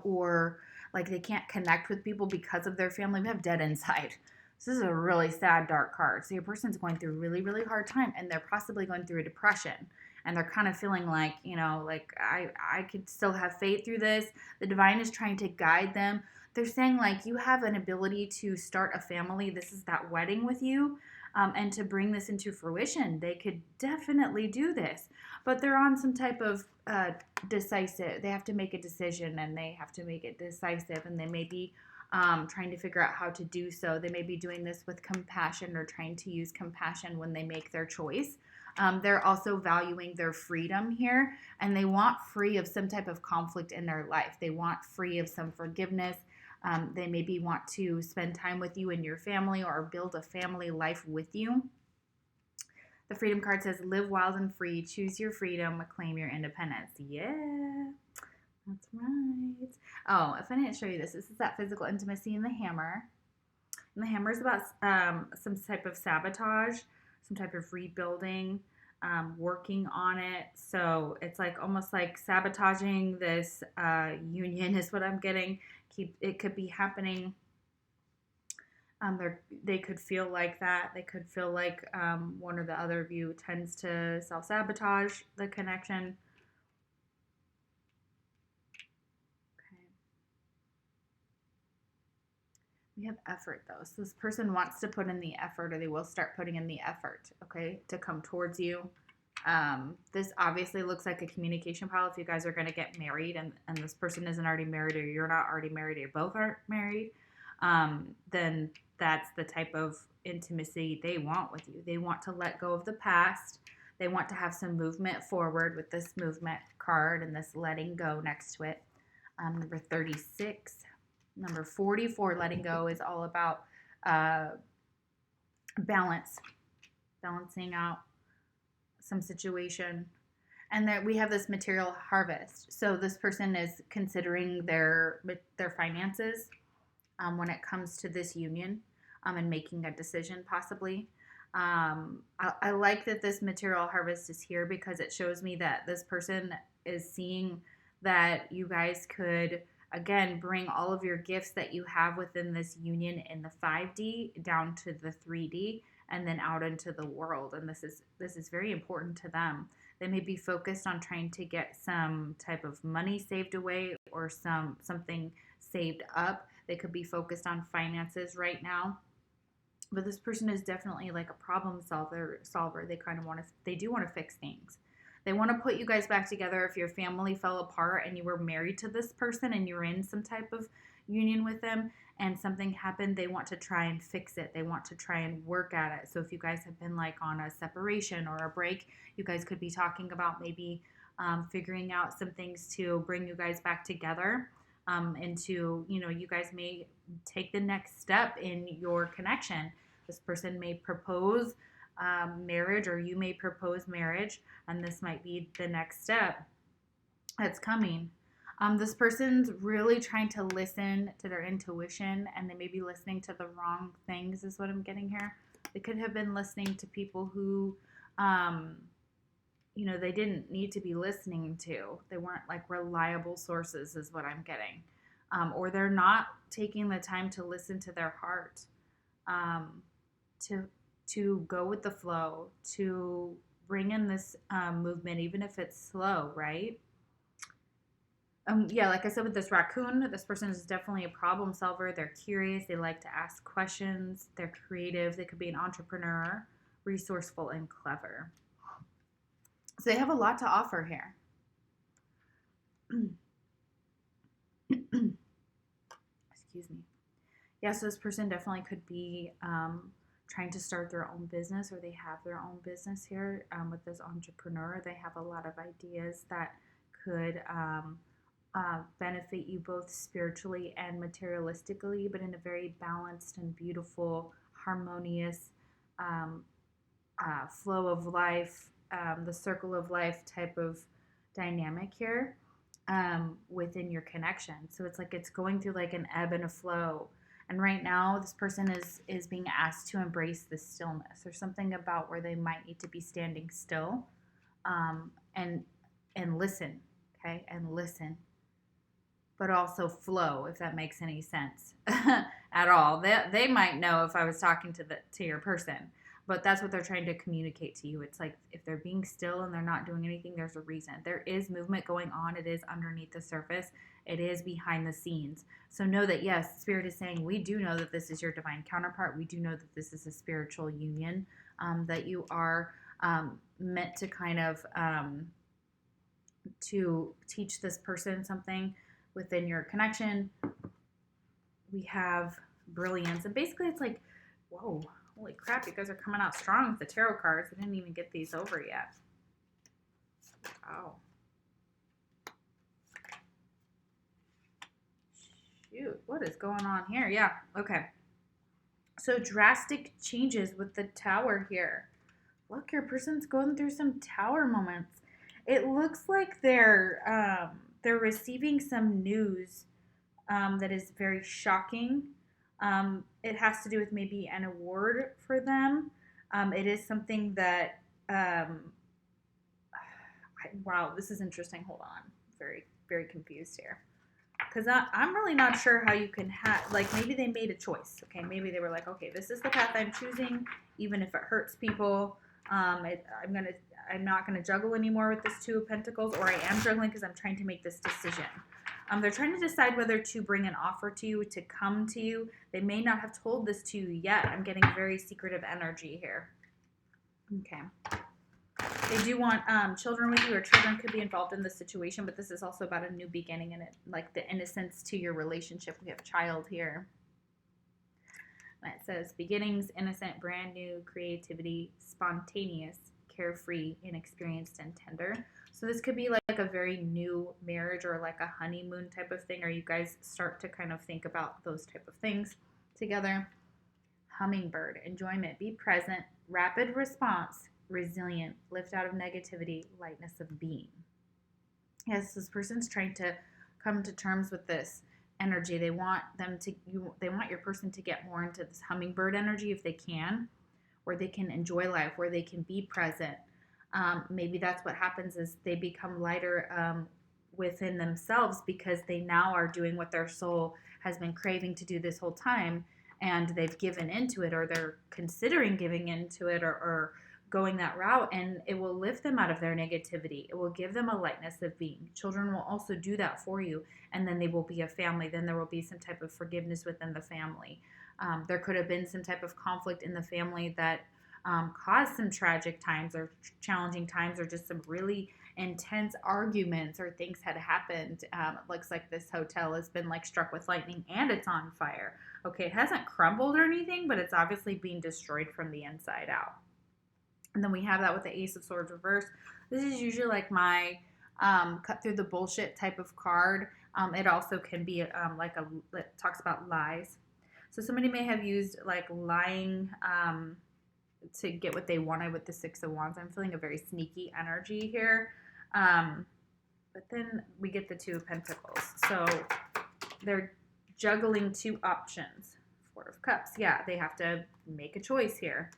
or like they can't connect with people because of their family. We have dead inside. So this is a really sad, dark card. So your person's going through a really, really hard time, and they're possibly going through a depression. And they're kind of feeling like, you know, like I could still have faith through this. The divine is trying to guide them. They're saying like you have an ability to start a family. This is that wedding with you. And to bring this into fruition, they could definitely do this. But they're on some type of decisive. They have to make a decision and they have to make it decisive. And they may be trying to figure out how to do so. They may be doing this with compassion or trying to use compassion when they make their choice. They're also valuing their freedom here, and they want free of some type of conflict in their life. They want free of some forgiveness. They maybe want to spend time with you and your family or build a family life with you. The Freedom card says, live wild and free, choose your freedom, claim your independence. Yeah, that's right. Oh, if I didn't show you this is that physical intimacy in the hammer. And the hammer is about some type of sabotage, some type of rebuilding, working on it. So it's like almost like sabotaging this union is what I'm getting. It could be happening. They could feel like that. They could feel like one or the other of you tends to self-sabotage the connection. Okay. We have effort though. So this person wants to put in the effort, or they will start putting in the effort, okay, to come towards you. This obviously looks like a communication pile. If you guys are going to get married and this person isn't already married, or you're not already married, or you both aren't married, then that's the type of intimacy they want with you. They want to let go of the past. They want to have some movement forward with this movement card and this letting go next to it. Number 36. Number 44, letting go, is all about balance, balancing out some situation. And that we have this material harvest. So this person is considering their finances when it comes to this union, and making a decision possibly. I like that this material harvest is here because it shows me that this person is seeing that you guys could, again, bring all of your gifts that you have within this union in the 5D down to the 3D and then out into the world. And this is very important to them. They may be focused on trying to get some type of money saved away or something saved up. They could be focused on finances right now. But this person is definitely like a problem solver. They do want to fix things. They want to put you guys back together. If your family fell apart and you were married to this person and you're in some type of union with them and something happened, they want to try and fix it. They want to try and work at it. So if you guys have been like on a separation or a break, you guys could be talking about maybe figuring out some things to bring you guys back together. Into, you guys may take the next step in your connection. This person may propose marriage, or you may propose marriage, and this might be the next step that's coming. This person's really trying to listen to their intuition, and they may be listening to the wrong things, is what I'm getting here. They could have been listening to people who they didn't need to be listening to. They weren't like reliable sources, is what I'm getting. Or they're not taking the time to listen to their heart, to go with the flow, to bring in this movement, even if it's slow, right? Like I said, with this raccoon, this person is definitely a problem solver. They're curious. They like to ask questions. They're creative. They could be an entrepreneur, resourceful, and clever. So they have a lot to offer here. Excuse me. Yeah, so this person definitely could be trying to start their own business, or they have their own business here. With this entrepreneur, they have a lot of ideas that could benefit you both spiritually and materialistically, but in a very balanced and beautiful, harmonious flow of life, the circle of life type of dynamic here within your connection. So it's like it's going through like an ebb and a flow. And right now, this person is being asked to embrace the stillness. There's something about where they might need to be standing still and listen, okay? And listen. But also flow, if that makes any sense at all. They might know if I was talking to your person. But that's what they're trying to communicate to you. It's like if they're being still and they're not doing anything, there's a reason. There is movement going on. It is underneath the surface. It is behind the scenes. So know that, yes, Spirit is saying, we do know that this is your divine counterpart. We do know that this is a spiritual union, that you are meant to kind of to teach this person something within your connection. We have brilliance. And basically it's like, whoa, holy crap, you guys are coming out strong with the tarot cards. I didn't even get these over yet. Wow. Shoot, what is going on here? Yeah, okay. So drastic changes with the Tower here. Look, your person's going through some Tower moments. It looks like they're receiving some news that is very shocking. It has to do with maybe an award for them. It is something that, wow, this is interesting. Hold on. Very, very confused here. Because I'm really not sure how you can have, like, maybe they made a choice. Okay, maybe they were like, okay, this is the path I'm choosing, even if it hurts people. I'm not gonna juggle anymore with this Two of Pentacles, or I am juggling because I'm trying to make this decision. They're trying to decide whether to bring an offer to you, to come to you. They may not have told this to you yet. I'm getting very secretive energy here. Okay. They do want children with you, or children could be involved in the situation, but this is also about a new beginning and like the innocence to your relationship. We have child here. And it says beginnings, innocent, brand new, creativity, spontaneous, carefree, inexperienced, and tender. So this could be like a very new marriage or like a honeymoon type of thing, or you guys start to kind of think about those type of things together. Hummingbird, enjoyment, be present, rapid response, resilient, lift out of negativity, lightness of being. Yes, this person's trying to come to terms with this energy. They want your person to get more into this hummingbird energy if they can, where they can enjoy life, where they can be present. Maybe that's what happens is they become lighter within themselves because they now are doing what their soul has been craving to do this whole time, and they've given into it, or they're considering giving into it, or going that route, and it will lift them out of their negativity. It will give them a lightness of being. Children will also do that for you, and then they will be a family. Then there will be some type of forgiveness within the family. There could have been some type of conflict in the family that caused some tragic times or challenging times, or just some really intense arguments, or things had happened. It looks like this hotel has been like struck with lightning and it's on fire. Okay, it hasn't crumbled or anything, but it's obviously being destroyed from the inside out. And then we have that with the Ace of Swords reverse. This is usually like my cut through the bullshit type of card. It also can be it talks about lies. So somebody may have used like lying to get what they wanted with the Six of Wands. I'm feeling a very sneaky energy here. But then we get the Two of Pentacles. So they're juggling two options. Four of Cups. Yeah, they have to make a choice here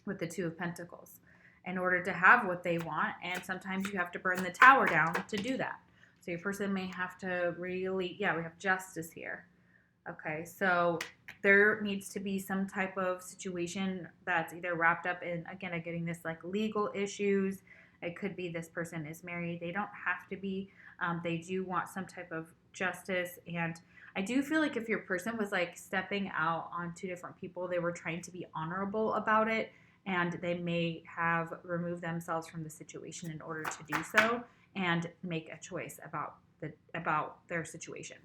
with the Two of Pentacles in order to have what they want. And sometimes you have to burn the tower down to do that. So your person may have to really, we have Justice here. Okay, so there needs to be some type of situation that's either wrapped up in, again, I'm getting this like legal issues. It could be this person is married. They don't have to be. They do want some type of justice. And I do feel like if your person was like stepping out on two different people, they were trying to be honorable about it, and they may have removed themselves from the situation in order to do so and make a choice about their situation,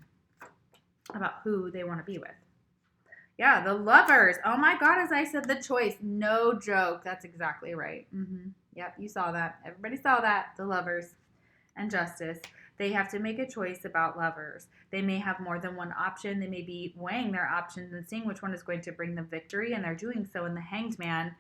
about who they want to be with. Yeah, the Lovers. Oh my God, as I said, the choice. No joke. That's exactly right. Yep, you saw that. Everybody saw that. The Lovers and Justice. They have to make a choice about Lovers. They may have more than one option. They may be weighing their options and seeing which one is going to bring them victory, and they're doing so in the Hanged Man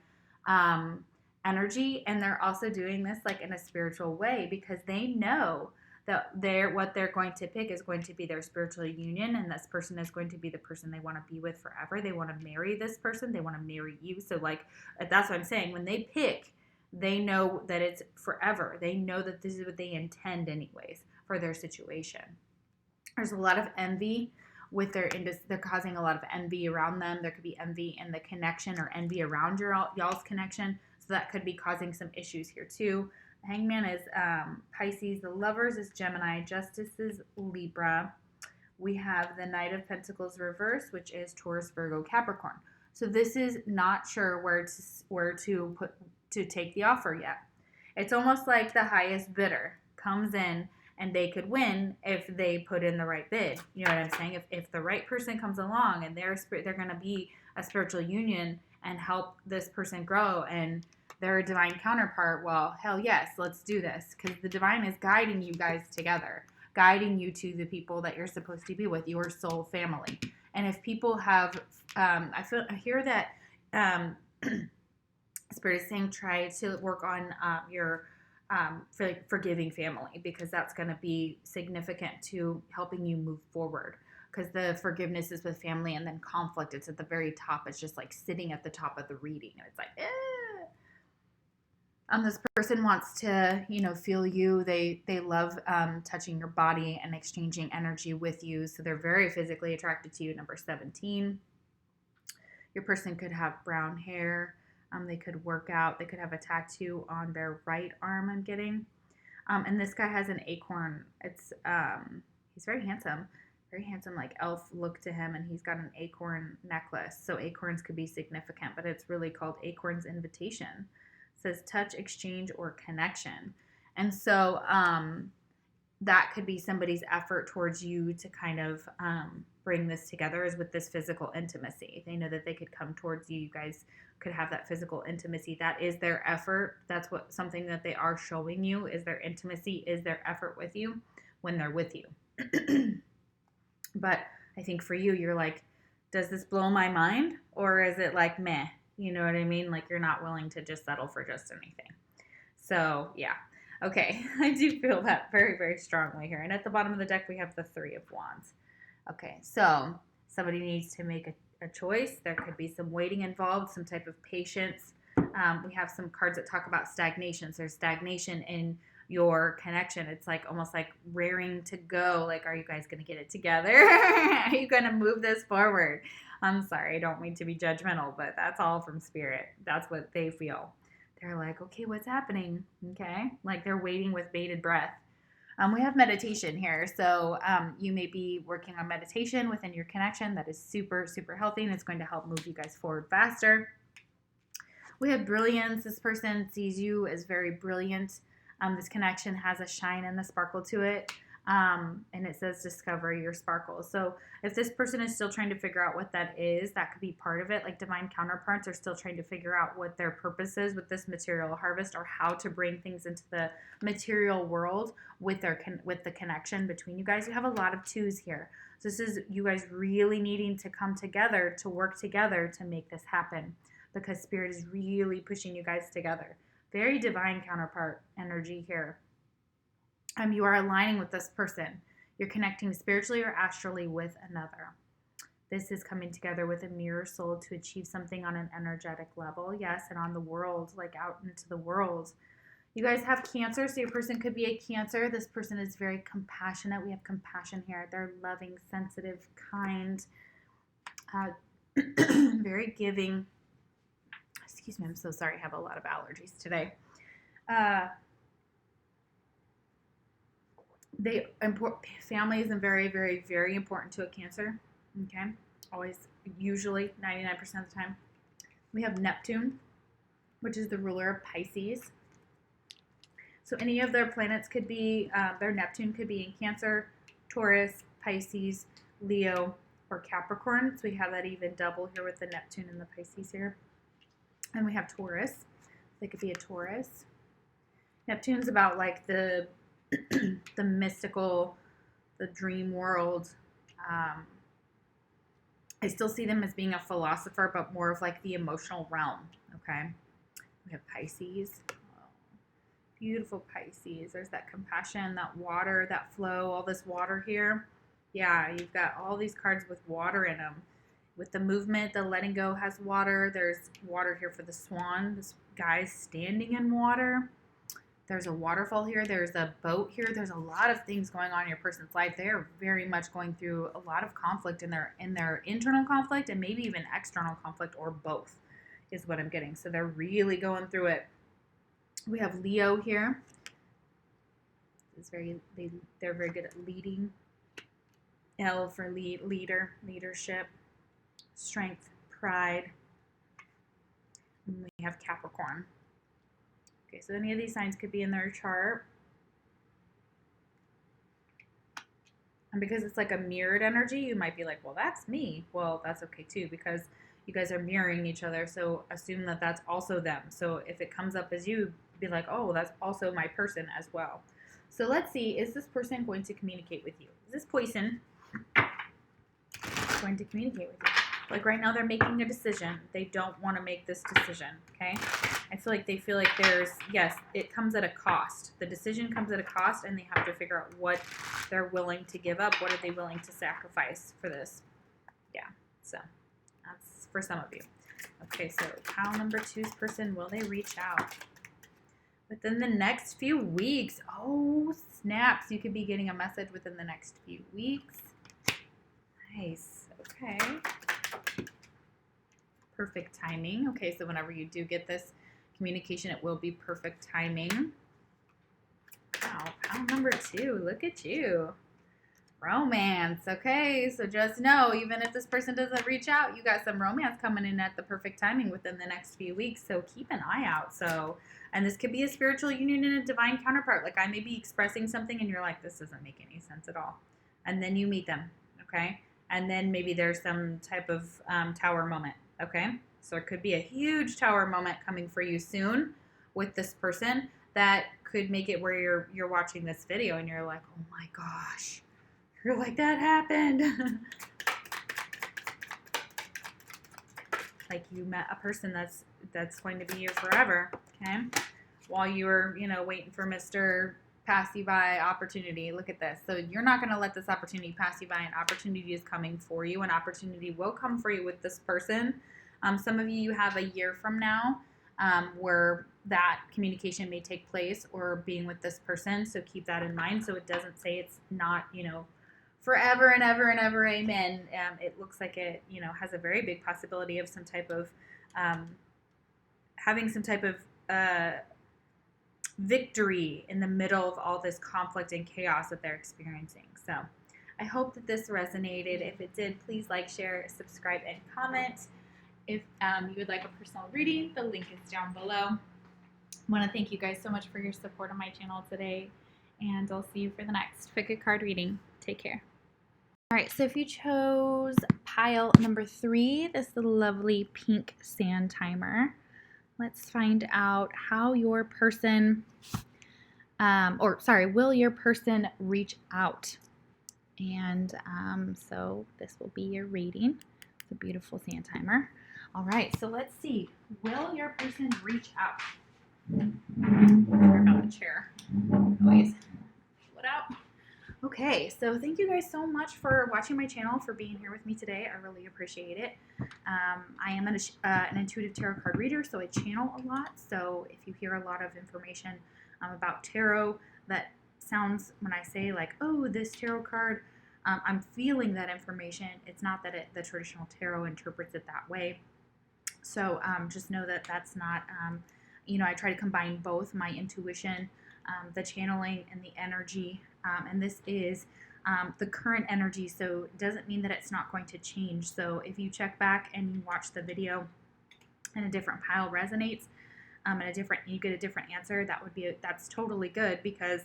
energy. And they're also doing this like in a spiritual way because they know that what they're going to pick is going to be their spiritual union, and this person is going to be the person they want to be with forever. They want to marry this person. They want to marry you. So like that's what I'm saying. When they pick, they know that it's forever. They know that this is what they intend anyways for their situation. There's a lot of envy with they're causing a lot of envy around them. There could be envy in the connection or envy around y'all's connection. So that could be causing some issues here too. Hangman is Pisces. The Lovers is Gemini. Justice is Libra. We have the Knight of Pentacles reverse, which is Taurus, Virgo, Capricorn. So this is not sure where to take the offer yet. It's almost like the highest bidder comes in and they could win if they put in the right bid. You know what I'm saying? If the right person comes along and they're going to be a spiritual union and help this person grow, and they're a divine counterpart, well, hell yes, let's do this. Because the divine is guiding you guys together, guiding you to the people that you're supposed to be with, your soul family. And if people have, I hear that Spirit is saying try to work on your forgiving family, because that's going to be significant to helping you move forward. Because the forgiveness is with family, and then conflict, it's at the very top. It's just like sitting at the top of the reading. And it's like, this person wants to, feel you. They love touching your body and exchanging energy with you. So they're very physically attracted to you. Number 17. Your person could have brown hair. They could work out. They could have a tattoo on their right arm, I'm getting. And this guy has an acorn. It's he's very handsome, like elf look to him, and he's got an acorn necklace. So acorns could be significant, but it's really called Acorn's Invitation. says touch, exchange, or connection. And so that could be somebody's effort towards you to kind of bring this together, is with this physical intimacy. They know that they could come towards you. You guys could have that physical intimacy. That is their effort. That's what something that they are showing you, is their intimacy, is their effort with you when they're with you. But I think for you, you're like, does this blow my mind? Or is it like meh? You know what I mean? Like you're not willing to just settle for just anything. So yeah. Okay, I do feel that very, very strongly here. And at the bottom of the deck, we have the Three of Wands. Okay, so somebody needs to make a choice. There could be some waiting involved, some type of patience. We have some cards that talk about stagnation. So there's stagnation in your connection. It's like almost like raring to go. Like, are you guys going to get it together? Are you going to move this forward? I'm sorry, I don't mean to be judgmental, but that's all from spirit. That's what they feel. They're like, okay, what's happening? Okay, like they're waiting with bated breath. We have meditation here. So you may be working on meditation within your connection. That is super, super healthy, and it's going to help move you guys forward faster. We have brilliance. This person sees you as very brilliant. This connection has a shine and a sparkle to it. And it says discover your sparkle. So if this person is still trying to figure out what that is, that could be part of it. Like divine counterparts are still trying to figure out what their purpose is with this material harvest, or how to bring things into the material world with the connection between you guys. You have a lot of twos here. So this is you guys really needing to come together, to work together to make this happen, because spirit is really pushing you guys together. Very divine counterpart energy here. You are aligning with this person. You're connecting spiritually or astrally with another. This is coming together with a mirror soul to achieve something on an energetic level. Yes, and on the world, like out into the world. You guys have Cancer, so your person could be a Cancer. This person is very compassionate. We have compassion here. They're loving, sensitive, kind, very giving. Excuse me, I'm so sorry. I have a lot of allergies today. Family is very, very, very important to a Cancer. Okay, always, usually 99% of the time. We have Neptune, which is the ruler of Pisces. So any of their planets could be, their Neptune could be in Cancer, Taurus, Pisces, Leo, or Capricorn. So we have that even double here with the Neptune and the Pisces here. And we have Taurus. They could be a Taurus. Neptune's about like the the mystical, the dream world. I still see them as being a philosopher, but more of like the emotional realm. Okay. We have Pisces. Oh, beautiful Pisces. There's that compassion, that water, that flow, all this water here. Yeah, you've got all these cards with water in them. With the movement, the letting go has water. There's water here for the swan. This guy's standing in water. There's a waterfall here. There's a boat here. There's a lot of things going on in your person's life. They are very much going through a lot of conflict in their internal conflict, and maybe even external conflict, or both is what I'm getting. So they're really going through it. We have Leo here. They're very good at leading. L for leadership, strength, pride. And we have Capricorn. Okay, so any of these signs could be in their chart. And because it's like a mirrored energy, you might be like, well, that's me. Well, that's okay too, because you guys are mirroring each other. So assume that that's also them. So if it comes up as you, be like, oh, that's also my person as well. So let's see, is this person going to communicate with you? Is this poison going to communicate with you? Like right now they're making a decision. They don't want to make this decision, okay? I feel like they feel like yes, it comes at a cost. The decision comes at a cost, and they have to figure out what they're willing to give up. What are they willing to sacrifice for this? Yeah, so that's for some of you. Okay, so pile number 2's person, will they reach out within the next few weeks? Oh, snaps. You could be getting a message within the next few weeks. Nice. Okay. Perfect timing. Okay, so whenever you do get this communication, it will be perfect timing. Wow, pile number 2. Look at you. Romance. Okay, so just know, even if this person doesn't reach out, you got some romance coming in at the perfect timing within the next few weeks. So keep an eye out. So, and this could be a spiritual union and a divine counterpart. Like I may be expressing something and you're like, this doesn't make any sense at all. And then you meet them. Okay. And then maybe there's some type of tower moment. Okay. So it could be a huge tower moment coming for you soon with this person that could make it where you're watching this video and you're like, oh my gosh. You're like, that happened. Like you met a person that's going to be here forever, okay? While you were, waiting for Mr. Pass You By opportunity. Look at this. So you're not going to let this opportunity pass you by. An opportunity is coming for you. An opportunity will come for you with this person. Some of you have a year from now where that communication may take place or being with this person. So keep that in mind. So it doesn't say it's not, forever and ever and ever, amen. It looks like it, has a very big possibility of some type of having some type of victory in the middle of all this conflict and chaos that they're experiencing. So I hope that this resonated. If it did, please like, share, subscribe, and comment. If you would like a personal reading, the link is down below. I want to thank you guys so much for your support on my channel today, and I'll see you for the next Puckett card reading. Take care. All right, so if you chose pile number 3, this is the lovely pink sand timer. Let's find out how your person, will your person reach out? And so this will be your reading. It's a beautiful sand timer. All right, so let's see. Will your person reach out? Sorry about the chair. Always pull it out. Okay, so thank you guys so much for watching my channel, for being here with me today. I really appreciate it. I am an intuitive tarot card reader, so I channel a lot. So if you hear a lot of information about tarot that sounds, when I say like, oh, this tarot card, I'm feeling that information. It's not that the traditional tarot interprets it that way. So just know that that's not, I try to combine both my intuition, the channeling, and the energy. And this is the current energy, so it doesn't mean that it's not going to change. So if you check back and you watch the video and a different pile resonates, and you get a different answer, that's totally good, because,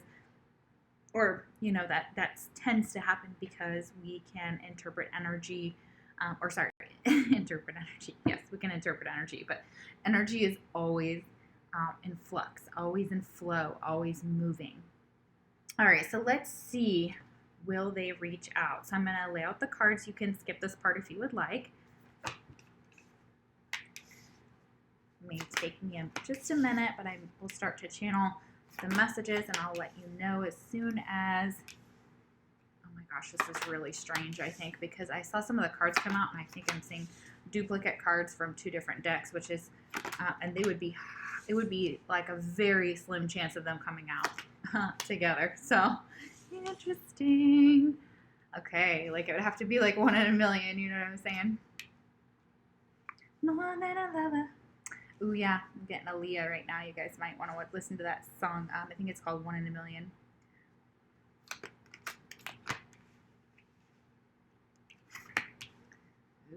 that tends to happen because we can interpret energy, interpret energy. Yes, we can interpret energy, but energy is always in flux, always in flow, always moving. All right, so let's see, will they reach out? So I'm going to lay out the cards. You can skip this part if you would like. It may take me just a minute, but I will start to channel the messages, and I'll let you know as soon as, oh my gosh, this is really strange, I think, because I saw some of the cards come out, and I think I'm seeing duplicate cards from 2 different decks, which is, and it would be like a very slim chance of them coming out together. So interesting. Okay, like it would have to be like 1 in a million, you know what I'm saying? Ooh, yeah, I'm getting Aaliyah right now. You guys might want to listen to that song. I think it's called 1 in a Million.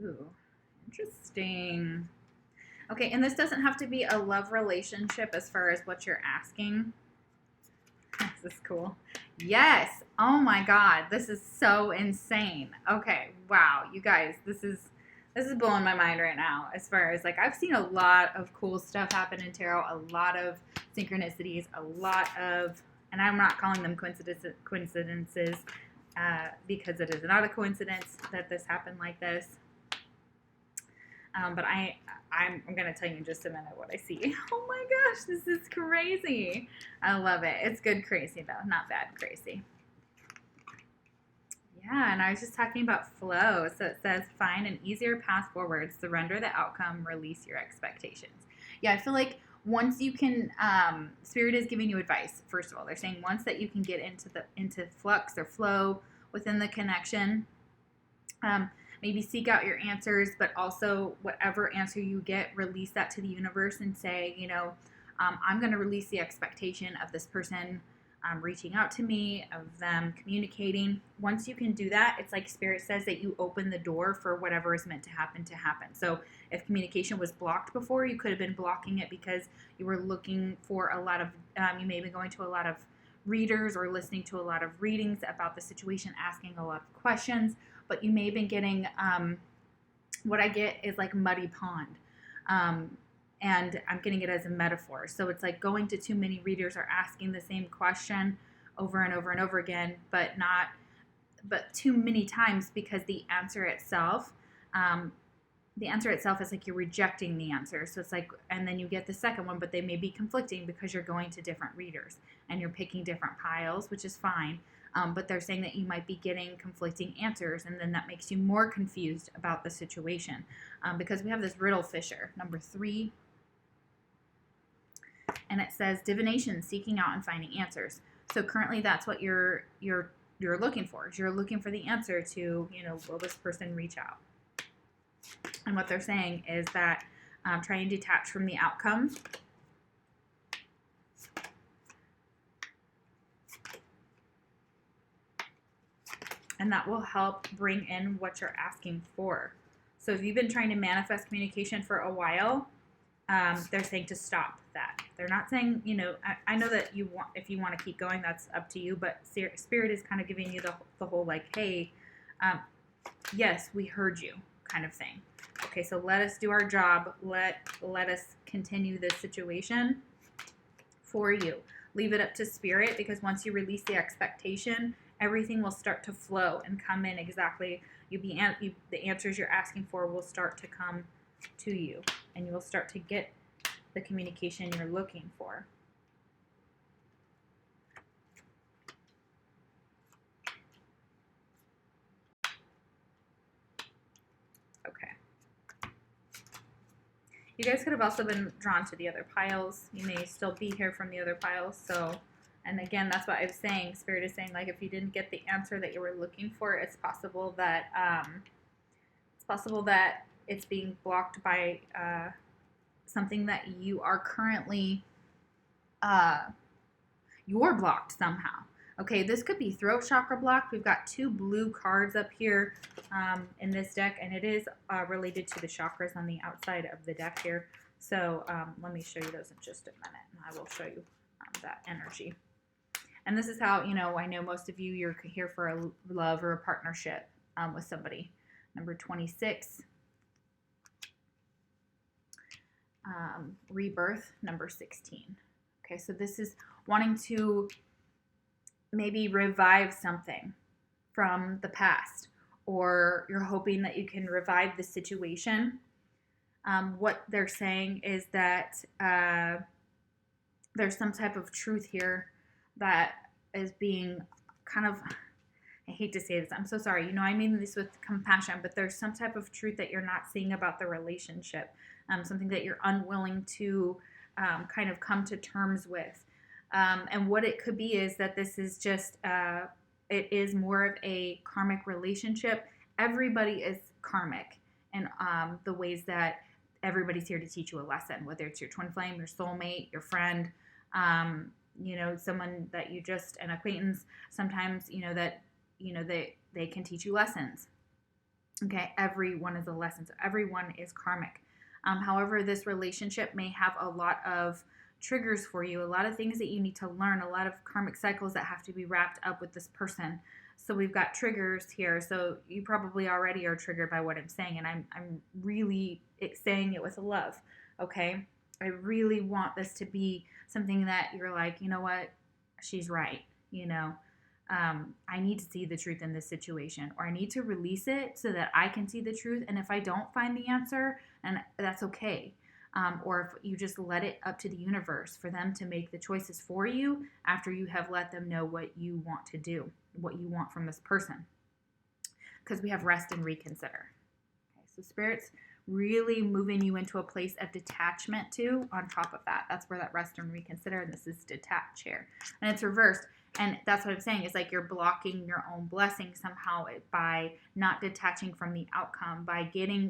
Ooh, interesting. Okay, and this doesn't have to be a love relationship as far as what you're asking. This is cool. Yes. Oh my God. This is so insane. Okay. Wow. You guys, this is blowing my mind right now, as far as, like, I've seen a lot of cool stuff happen in tarot, a lot of synchronicities, a lot of, and I'm not calling them coincidences, because it is not a coincidence that this happened like this. But I'm going to tell you in just a minute what I see. Oh my gosh, this is crazy. I love it. It's good crazy, though, not bad crazy. Yeah, and I was just talking about flow. So it says, find an easier path forward, surrender the outcome, release your expectations. Yeah, I feel like once you can, Spirit is giving you advice, first of all. They're saying once that you can get into flux or flow within the connection, maybe seek out your answers, but also whatever answer you get, release that to the universe and say, I'm going to release the expectation of this person reaching out to me, of them communicating. Once you can do that, it's like Spirit says that you open the door for whatever is meant to happen to happen. So if communication was blocked before, you could have been blocking it because you were looking for a lot of, you may have been going to a lot of readers or listening to a lot of readings about the situation, asking a lot of questions, but you may have been getting, what I get is like muddy pond. And I'm getting it as a metaphor. So it's like going to too many readers or asking the same question over and over and over again, but too many times, because the answer itself is like you're rejecting the answer. So it's like, and then you get the second one, but they may be conflicting because you're going to different readers and you're picking different piles, which is fine. But they're saying that you might be getting conflicting answers, and then that makes you more confused about the situation, because we have this riddle fisher, number 3, and it says divination, seeking out and finding answers. So currently, that's what you're looking for. You're looking for the answer to, will this person reach out? And what they're saying is that try and detach from the outcome. And that will help bring in what you're asking for. So if you've been trying to manifest communication for a while, they're saying to stop that. They're not saying, I know that if you want to keep going, that's up to you. But Spirit is kind of giving you the whole like, hey, yes, we heard you kind of thing. Okay, so let us do our job. Let us continue this situation for you. Leave it up to Spirit, because once you release the expectation, everything will start to flow and come in exactly. The answers you're asking for will start to come to you, and you will start to get the communication you're looking for. Okay. You guys could have also been drawn to the other piles. You may still be here from the other piles. So, and again, that's what I was saying. Spirit is saying, like, if you didn't get the answer that you were looking for, it's possible that it's being blocked by something that you are currently you're blocked somehow. Okay, this could be throat chakra blocked. We've got 2 blue cards up here in this deck, and it is related to the chakras on the outside of the deck here. So let me show you those in just a minute, and I will show you that energy. And this is how, I know most of you, you're here for a love or a partnership with somebody. Number 26. Rebirth, number 16. Okay, so this is wanting to maybe revive something from the past, or you're hoping that you can revive the situation. What they're saying is that there's some type of truth here that is being kind of, I hate to say this, I'm so sorry, I mean this with compassion, but there's some type of truth that you're not seeing about the relationship, something that you're unwilling to kind of come to terms with. And what it could be is that this is just, it is more of a karmic relationship. Everybody is karmic in the ways that everybody's here to teach you a lesson, whether it's your twin flame, your soulmate, your friend, someone that you just, an acquaintance, sometimes, they can teach you lessons. Okay, everyone is a lesson, so everyone is karmic. However, this relationship may have a lot of triggers for you, a lot of things that you need to learn, a lot of karmic cycles that have to be wrapped up with this person. So we've got triggers here. So you probably already are triggered by what I'm saying, and I'm really saying it with love, okay? I really want this to be something that you're like, you know what, she's right, I need to see the truth in this situation, or I need to release it so that I can see the truth. And if I don't find the answer, and that's okay. Or if you just let it up to the universe for them to make the choices for you after you have let them know what you want to do, what you want from this person. Because we have rest and reconsider. Okay, so Spirit's really moving you into a place of detachment too on top of that. That's where that rest and reconsider, and this is detach here. And it's reversed. And that's what I'm saying. It's like you're blocking your own blessing somehow by not detaching from the outcome, by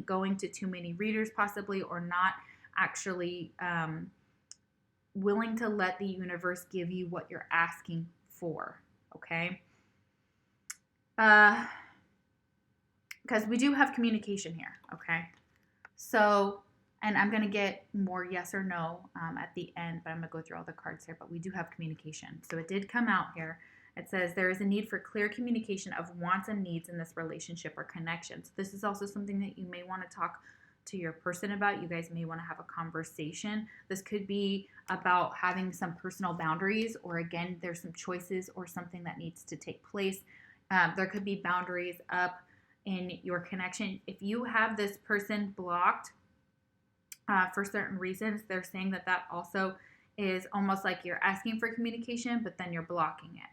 going to too many readers possibly, or not actually willing to let the universe give you what you're asking 4, okay? Because we do have communication here, okay? So, and I'm going to get more yes or no at the end, but I'm going to go through all the cards here, but we do have communication. So it did come out here. It says there is a need for clear communication of wants and needs in this relationship or connection. So this is also something that you may want to talk to your person about. You guys may want to have a conversation. This could be about having some personal boundaries, or again, there's some choices or something that needs to take place. There could be boundaries up in your connection. If you have this person blocked for certain reasons, they're saying that that also is almost like you're asking for communication, but then you're blocking it.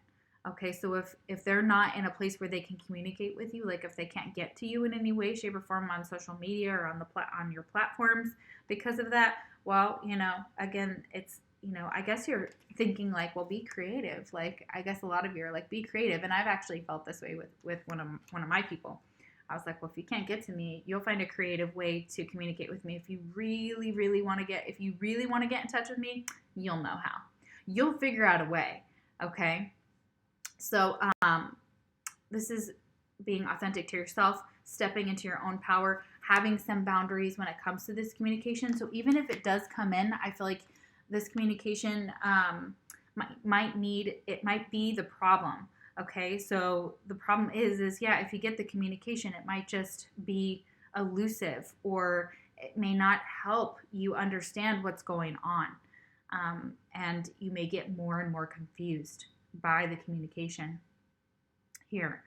Okay, so if they're not in a place where they can communicate with you, like if they can't get to you in any way, shape, or form on social media or on your platforms because of that, well, again, it's, I guess you're thinking like, well, be creative. Like, I guess a lot of you are like, be creative. And I've actually felt this way with one of my people. I was like, well, if you can't get to me, you'll find a creative way to communicate with me. If you really, really want to get in touch with me, you'll know how. You'll figure out a way. Okay. So this is being authentic to yourself, stepping into your own power, having some boundaries when it comes to this communication. So even if it does come in, I feel like this communication might be the problem. Okay, so the problem is yeah, if you get the communication, it might just be elusive, or it may not help you understand what's going on. And you may get more and more confused by the communication here.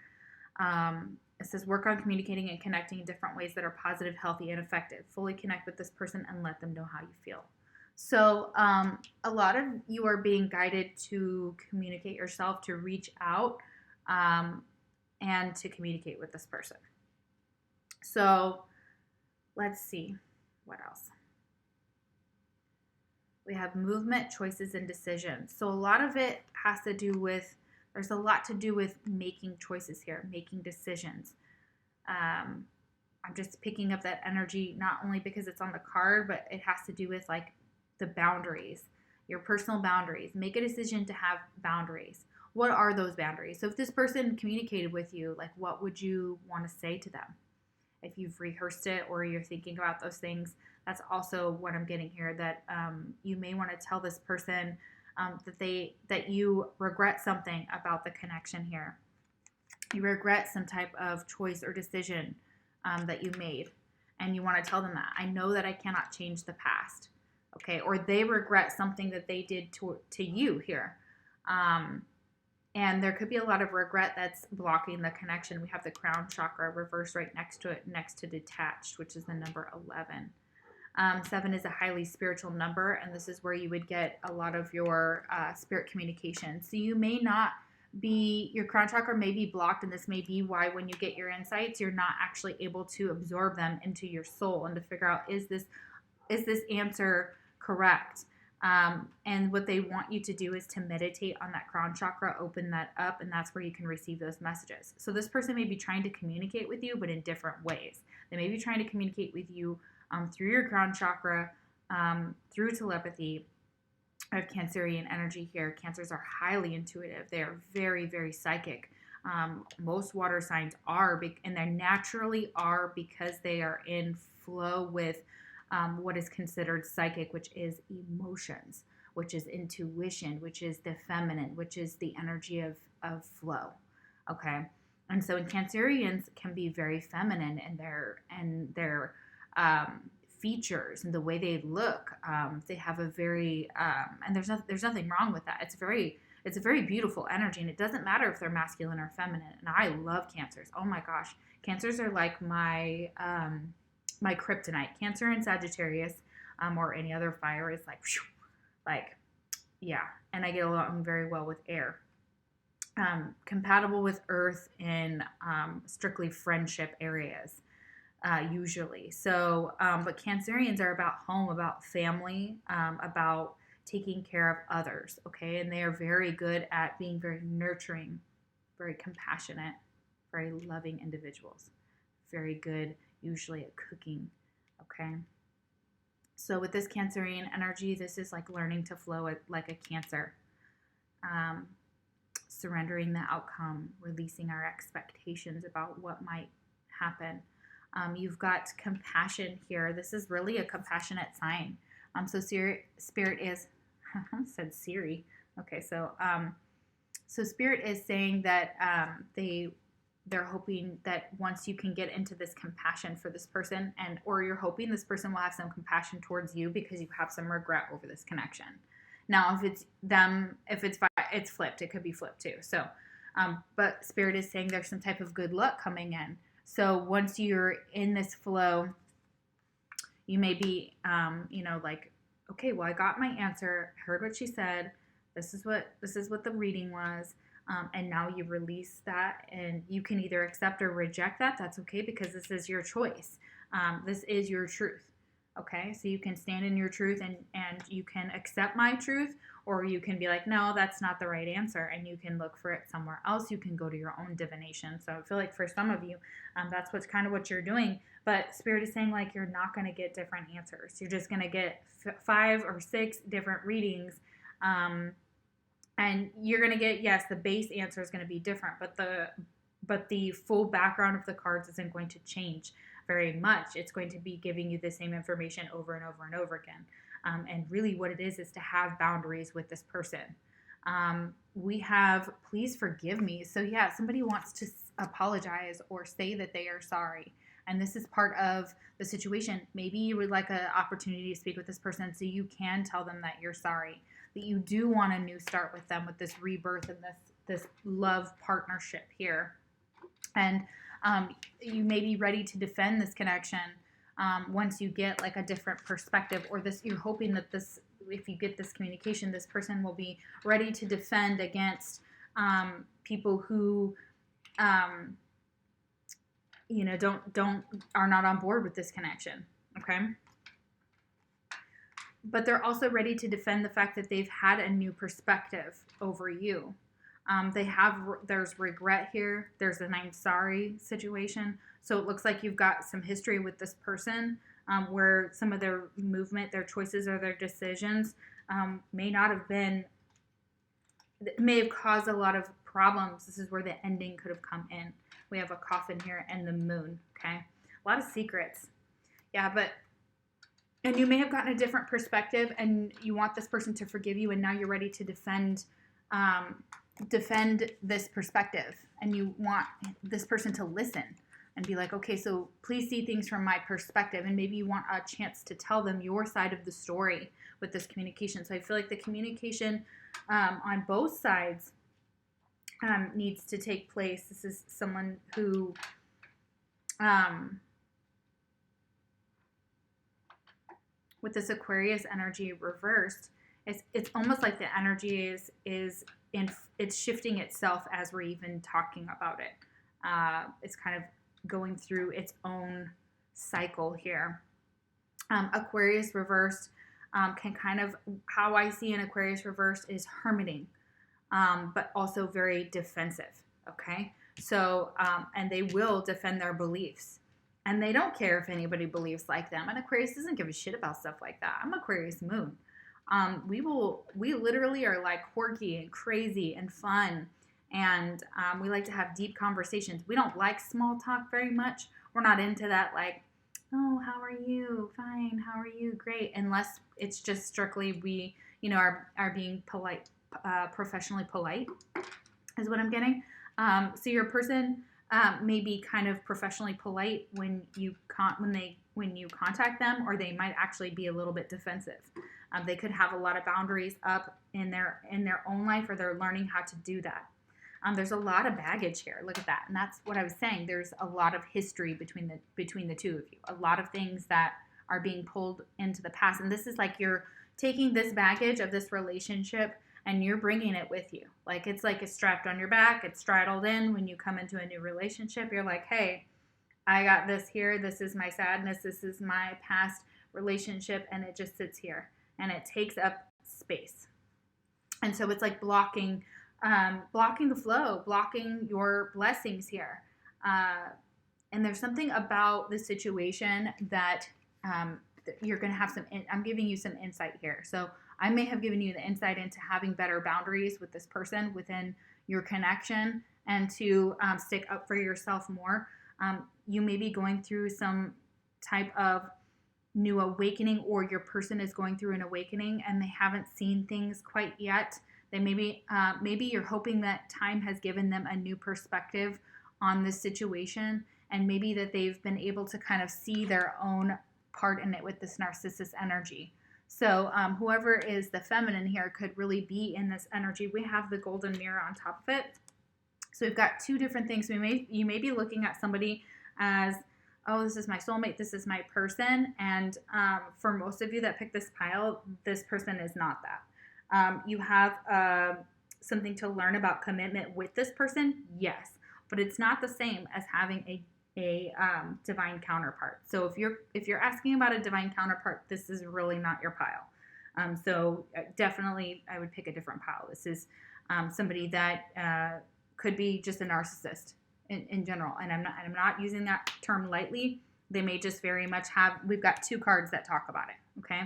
It says work on communicating and connecting in different ways that are positive, healthy, and effective. Fully connect with this person and let them know how you feel. So a lot of you are being guided to communicate yourself, to reach out, and to communicate with this person. So let's see what else. We have movement, choices, and decisions. So a lot of it has to do with, there's a lot to do with making choices here, making decisions. I'm just picking up that energy, not only because it's on the card, but it has to do with like the boundaries, your personal boundaries. Make a decision to have boundaries. What are those boundaries? So if this person communicated with you, like what would you want to say to them? If you've rehearsed it or you're thinking about those things, that's also what I'm getting here, that you may want to tell this person that you regret something about the connection here. You regret some type of choice or decision that you made, and you want to tell them that. I know that I cannot change the past, okay? Or they regret something that they did to you here. And there could be a lot of regret that's blocking the connection. We have the crown chakra reversed right next to it, next to detached, which is the number 11. 7 is a highly spiritual number, and this is where you would get a lot of your spirit communication. So you may not be, your crown chakra may be blocked, and this may be why when you get your insights, you're not actually able to absorb them into your soul and to figure out, is this answer correct? And what they want you to do is to meditate on that crown chakra, open that up, and that's where you can receive those messages. So this person may be trying to communicate with you, but in different ways. They may be trying to communicate with you through your crown chakra, through telepathy. I have Cancerian energy here. Cancers are highly intuitive. They are very, very psychic. Most water signs are, and they naturally are, because they are in flow with what is considered psychic, which is emotions, which is intuition, which is the feminine, which is the energy of flow. Okay. And so Cancerians can be very feminine in their features and the way they look. They have a very, and there's nothing wrong with that. It's a very beautiful energy, and it doesn't matter if they're masculine or feminine. And I love Cancers. Oh my gosh. Cancers are like my kryptonite. Cancer and Sagittarius, or any other fire is like, yeah. And I get along very well with air. Compatible with earth in strictly friendship areas, usually. So, but Cancerians are about home, about family, about taking care of others, okay? And they are very good at being very nurturing, very compassionate, very loving individuals. Very good usually at cooking, okay? So with this Cancerian energy, this is like learning to flow like a Cancer. surrendering the outcome, releasing our expectations about what might happen. You've got compassion here. This is really a compassionate sign. So Spirit is, I said Siri. Okay, so Spirit is saying that they're hoping that once you can get into this compassion for this person, or you're hoping this person will have some compassion towards you because you have some regret over this connection. Now, if it's them, it's flipped. It could be flipped too. So, but Spirit is saying there's some type of good luck coming in. So once you're in this flow, you may be, like, okay, well, I got my answer, heard what she said. This is what the reading was. And now you release that, and you can either accept or reject that. That's okay, because this is your choice. This is your truth. Okay, so you can stand in your truth, and you can accept my truth, or you can be like, no, that's not the right answer, and you can look for it somewhere else. You can go to your own divination. So I feel like for some of you, that's what you're doing. But Spirit is saying, like, you're not going to get different answers. You're just going to get 5 or 6 different readings. And you're going to get, yes, the base answer is going to be different, but the full background of the cards isn't going to change very much. It's going to be giving you the same information over and over and over again. And really what it is to have boundaries with this person. We have, please forgive me. So yeah, somebody wants to apologize or say that they are sorry. And this is part of the situation. Maybe you would like an opportunity to speak with this person so you can tell them that you're sorry, that you do want a new start with them, with this rebirth and this love partnership here. And you may be ready to defend this connection once you get like a different perspective, or you're hoping that if you get this communication, this person will be ready to defend against people who are not on board with this connection. Okay. But they're also ready to defend the fact that they've had a new perspective over you. There's regret here. There's an I'm sorry situation. So it looks like you've got some history with this person where some of their movement, their choices, or their decisions may have caused a lot of problems. This is where the ending could have come in. We have a coffin here and the moon. Okay. A lot of secrets. Yeah, and you may have gotten a different perspective, and you want this person to forgive you, and now you're ready to defend this perspective, and you want this person to listen and be like, okay, so please see things from my perspective, and maybe you want a chance to tell them your side of the story with this communication. So I feel like the communication on both sides needs to take place. This is someone who with this Aquarius energy reversed, it's almost like the energy is it's shifting itself as we're even talking about it. It's kind of going through its own cycle here. Aquarius reversed can kind of, how I see an Aquarius reversed is hermiting, but also very defensive. Okay, so and they will defend their beliefs. And they don't care if anybody believes like them. And Aquarius doesn't give a shit about stuff like that. I'm Aquarius moon. We literally are like quirky and crazy and fun. And we like to have deep conversations. We don't like small talk very much. We're not into that like, oh, how are you? Fine. How are you? Great. Unless it's just strictly we, are being polite, professionally polite is what I'm getting. So your person may be kind of professionally polite when you contact them, or they might actually be a little bit defensive. They could have a lot of boundaries up in their own life, or they're learning how to do that. There's a lot of baggage here. Look at that, and that's what I was saying. There's a lot of history between the two of you. A lot of things that are being pulled into the past, and this is like you're taking this baggage of this relationship and you're bringing it with you. Like it's strapped on your back. It's straddled in when you come into a new relationship. You're like, hey, I got this here. This is my sadness. This is my past relationship. And it just sits here and it takes up space. And so it's like blocking the flow, blocking your blessings here. And there's something about the situation that you're going to have I'm giving you some insight here. So I may have given you the insight into having better boundaries with this person within your connection and to stick up for yourself more. You may be going through some type of new awakening, or your person is going through an awakening and they haven't seen things quite yet. They maybe you're hoping that time has given them a new perspective on this situation, and maybe that they've been able to kind of see their own part in it with this narcissist energy. So whoever is the feminine here could really be in this energy. We have the golden mirror on top of it. So we've got two different things. You may be looking at somebody as, oh, this is my soulmate, this is my person. And for most of you that pick this pile, this person is not that. You have something to learn about commitment with this person, yes, but it's not the same as having a divine counterpart. So if you're asking about a divine counterpart, this is really not your pile. So definitely I would pick a different pile. This is somebody that could be just a narcissist in general, and I'm not using that term lightly. They may just very much have. We've got two cards that talk about it. Okay,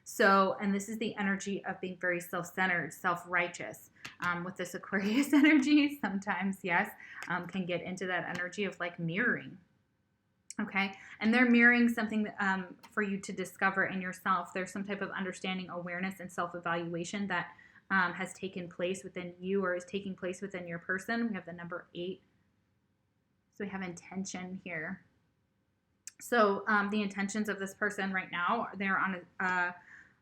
so, and this is the energy of being very self-centered, self-righteous. With this Aquarius energy, sometimes, yes, can get into that energy of like mirroring. Okay, and they're mirroring something for you to discover in yourself. There's some type of understanding, awareness, and self-evaluation that has taken place within you, or is taking place within your person. We have the number 8. So we have intention here. So the intentions of this person right now,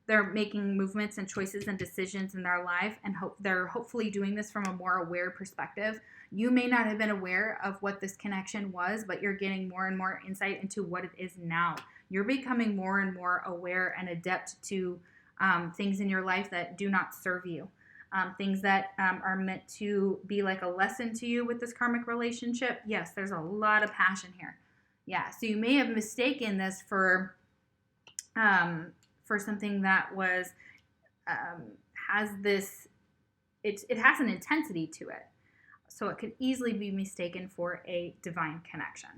they're making movements and choices and decisions in their life, and they're hopefully doing this from a more aware perspective. You may not have been aware of what this connection was, but you're getting more and more insight into what it is now. You're becoming more and more aware and adept to things in your life that do not serve you. Things that are meant to be like a lesson to you with this karmic relationship. Yes, there's a lot of passion here. Yeah, so you may have mistaken this for something that was has this. It has an intensity to it, so it could easily be mistaken for a divine connection.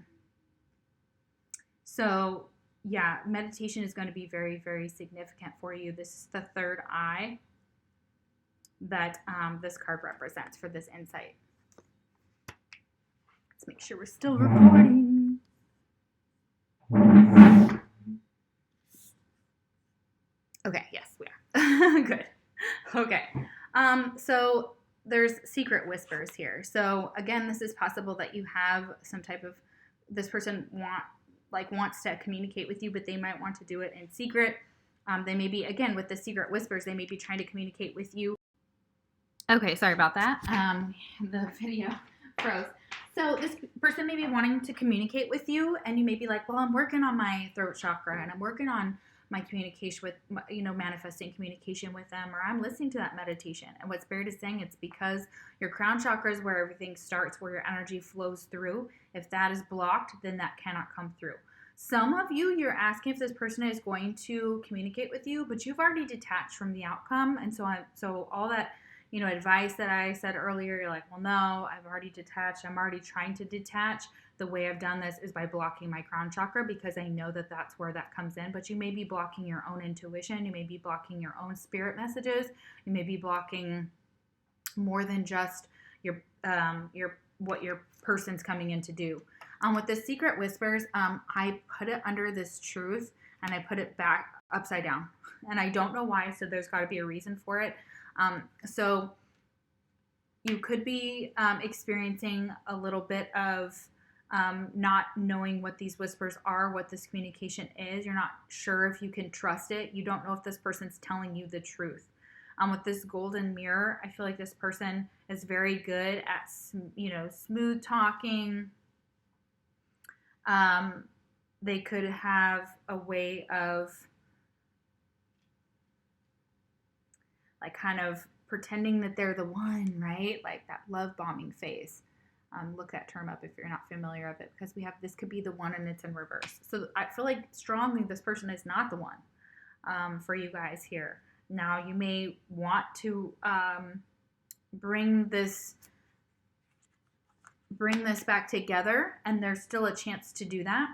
So yeah, meditation is going to be very, very significant for you. This is the third eye that this card represents for this insight. Let's make sure we're still recording. Okay, yes, we are. Good. Okay. So there's secret whispers here. So again, this is possible that you have some type of, this person wants to communicate with you, but they might want to do it in secret. They may be, again, with the secret whispers, they may be trying to communicate with you. Okay, sorry about that. The video froze. So this person may be wanting to communicate with you, and you may be like, well, I'm working on my throat chakra, and I'm working on my communication with, manifesting communication with them, or I'm listening to that meditation. And what Spirit is saying, it's because your crown chakra is where everything starts, where your energy flows through. If that is blocked, then that cannot come through. Some of you, you're asking if this person is going to communicate with you, but you've already detached from the outcome. And so all that, advice that I said earlier, you're like, well, no, I've already detached. I'm already trying to detach. The way I've done this is by blocking my crown chakra, because I know that that's where that comes in. But you may be blocking your own intuition. You may be blocking your own spirit messages. You may be blocking more than just your what your person's coming in to do. With the secret whispers, I put it under this truth, and I put it back upside down. And I don't know why, so there's got to be a reason for it. So you could be experiencing a little bit of not knowing what these whispers are, what this communication is. You're not sure if you can trust it. You don't know if this person's telling you the truth. With this golden mirror, I feel like this person is very good at, smooth talking. They could have a way of like kind of pretending that they're the one, right? Like that love bombing phase. Look that term up if you're not familiar with it, because we have, this could be the one and it's in reverse. So I feel like strongly this person is not the one for you guys here. Now you may want to bring this back together, and there's still a chance to do that.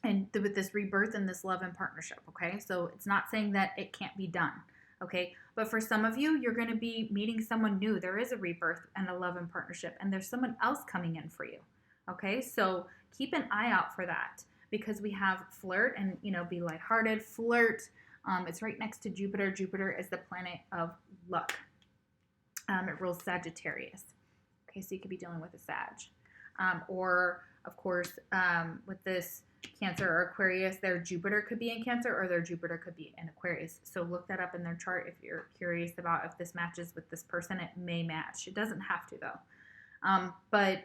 And with this rebirth and this love and partnership, okay? So it's not saying that it can't be done. Okay. But for some of you, you're going to be meeting someone new. There is a rebirth and a love and partnership, and there's someone else coming in for you. Okay. So keep an eye out for that, because we have flirt and, be lighthearted. Flirt, it's right next to Jupiter. Jupiter is the planet of luck. It rules Sagittarius. Okay, so you could be dealing with a Sag. Or, of course, with this Cancer or Aquarius, their Jupiter could be in Cancer or their Jupiter could be in Aquarius. So look that up in their chart if you're curious about if this matches with this person. It may match. It doesn't have to, though. But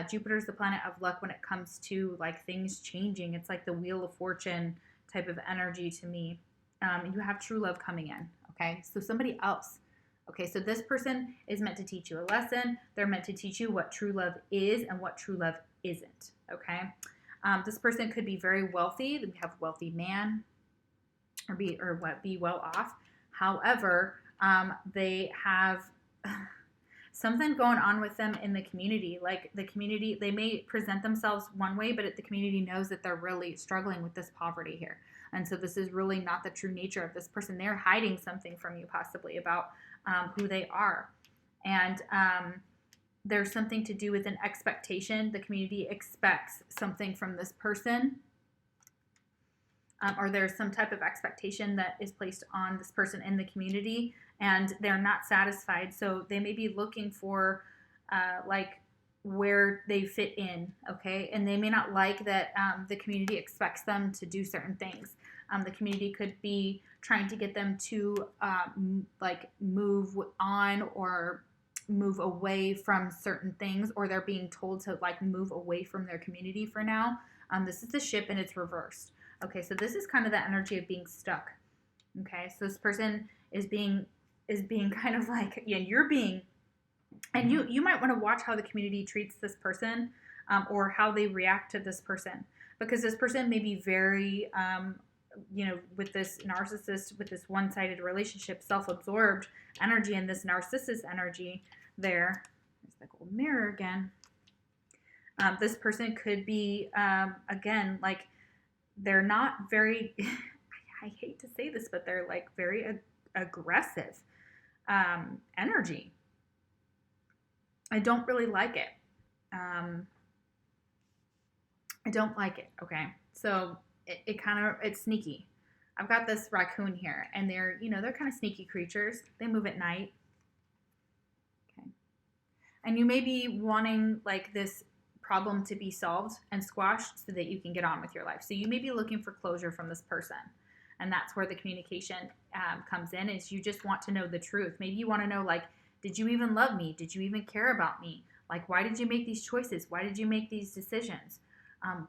Jupiter is the planet of luck when it comes to like things changing. It's like the Wheel of Fortune type of energy to me. You have true love coming in. Okay, so somebody else. Okay, so this person is meant to teach you a lesson. They're meant to teach you what true love is and what true love isn't. Okay, this person could be very wealthy. We have wealthy man, or be well off. However, they have something going on with them in the community. Like the community, they may present themselves one way, but the community knows that they're really struggling with this poverty here. And so this is really not the true nature of this person. They're hiding something from you, possibly about who they are. And there's something to do with an expectation. The community expects something from this person. Or there's some type of expectation that is placed on this person in the community, and they're not satisfied. So they may be looking for like where they fit in, okay? And they may not like that the community expects them to do certain things. The community could be trying to get them to like move on or move away from certain things, or they're being told to like move away from their community for now. This is the ship and it's reversed. Okay, so this is kind of the energy of being stuck. Okay, so this person is being kind of like, yeah, you're being, and you might want to watch how the community treats this person, or how they react to this person, because this person may be very, with this narcissist, with this one-sided relationship, self-absorbed energy, and this narcissist energy there's the gold mirror again. This person could be, again, like, they're not very, I hate to say this, but they're like very aggressive energy. I don't really like it. I don't like it. Okay. So it's sneaky. I've got this raccoon here, and they're kind of sneaky creatures. They move at night. Okay. And you may be wanting like this problem to be solved and squashed so that you can get on with your life. So you may be looking for closure from this person. And that's where the communication comes in, is you just want to know the truth. Maybe you want to know, like, did you even love me? Did you even care about me? Like, why did you make these choices? Why did you make these decisions?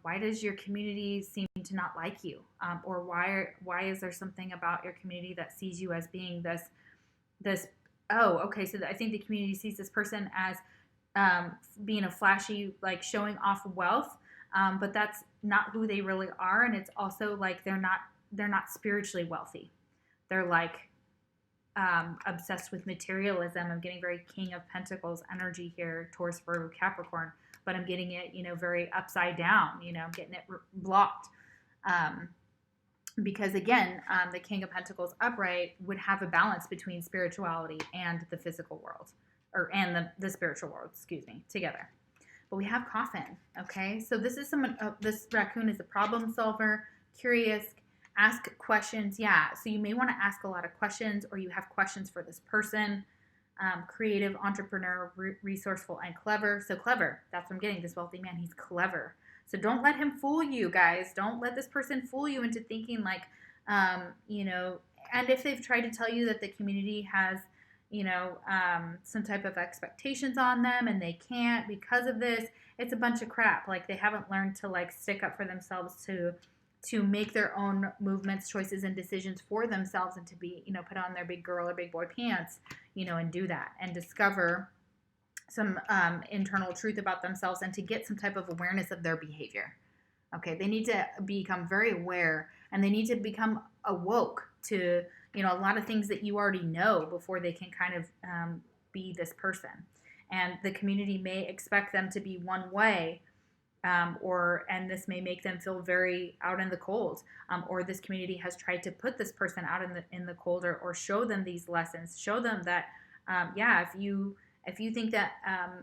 Why does your community seem to not like you? Or why is there something about your community that sees you as being this, oh, okay, so I think the community sees this person as being a flashy, like showing off wealth, but that's not who they really are. And it's also like they're not spiritually wealthy. They're like obsessed with materialism. I'm getting very King of Pentacles energy here, Taurus, Virgo, Capricorn, but I'm getting it, very upside down. I'm getting it blocked. Because again, the King of Pentacles upright would have a balance between spirituality and the physical world. And the spiritual world, together. But we have Coffin, okay? So this is someone, this raccoon is a problem solver, curious, ask questions. Yeah, so you may want to ask a lot of questions, or you have questions for this person. Creative, entrepreneur, resourceful, and clever. So clever, that's what I'm getting, this wealthy man, he's clever. So don't let him fool you, guys. Don't let this person fool you into thinking like, and if they've tried to tell you that the community has some type of expectations on them and they can't because of this, it's a bunch of crap. Like, they haven't learned to like stick up for themselves, to make their own movements, choices, and decisions for themselves, and to be, put on their big girl or big boy pants, and do that and discover some internal truth about themselves, and to get some type of awareness of their behavior. Okay, they need to become very aware, and they need to become awoke to a lot of things that you already know before they can kind of be this person. And the community may expect them to be one way, and this may make them feel very out in the cold, or this community has tried to put this person out in the cold, or show them these lessons, show them that if you think that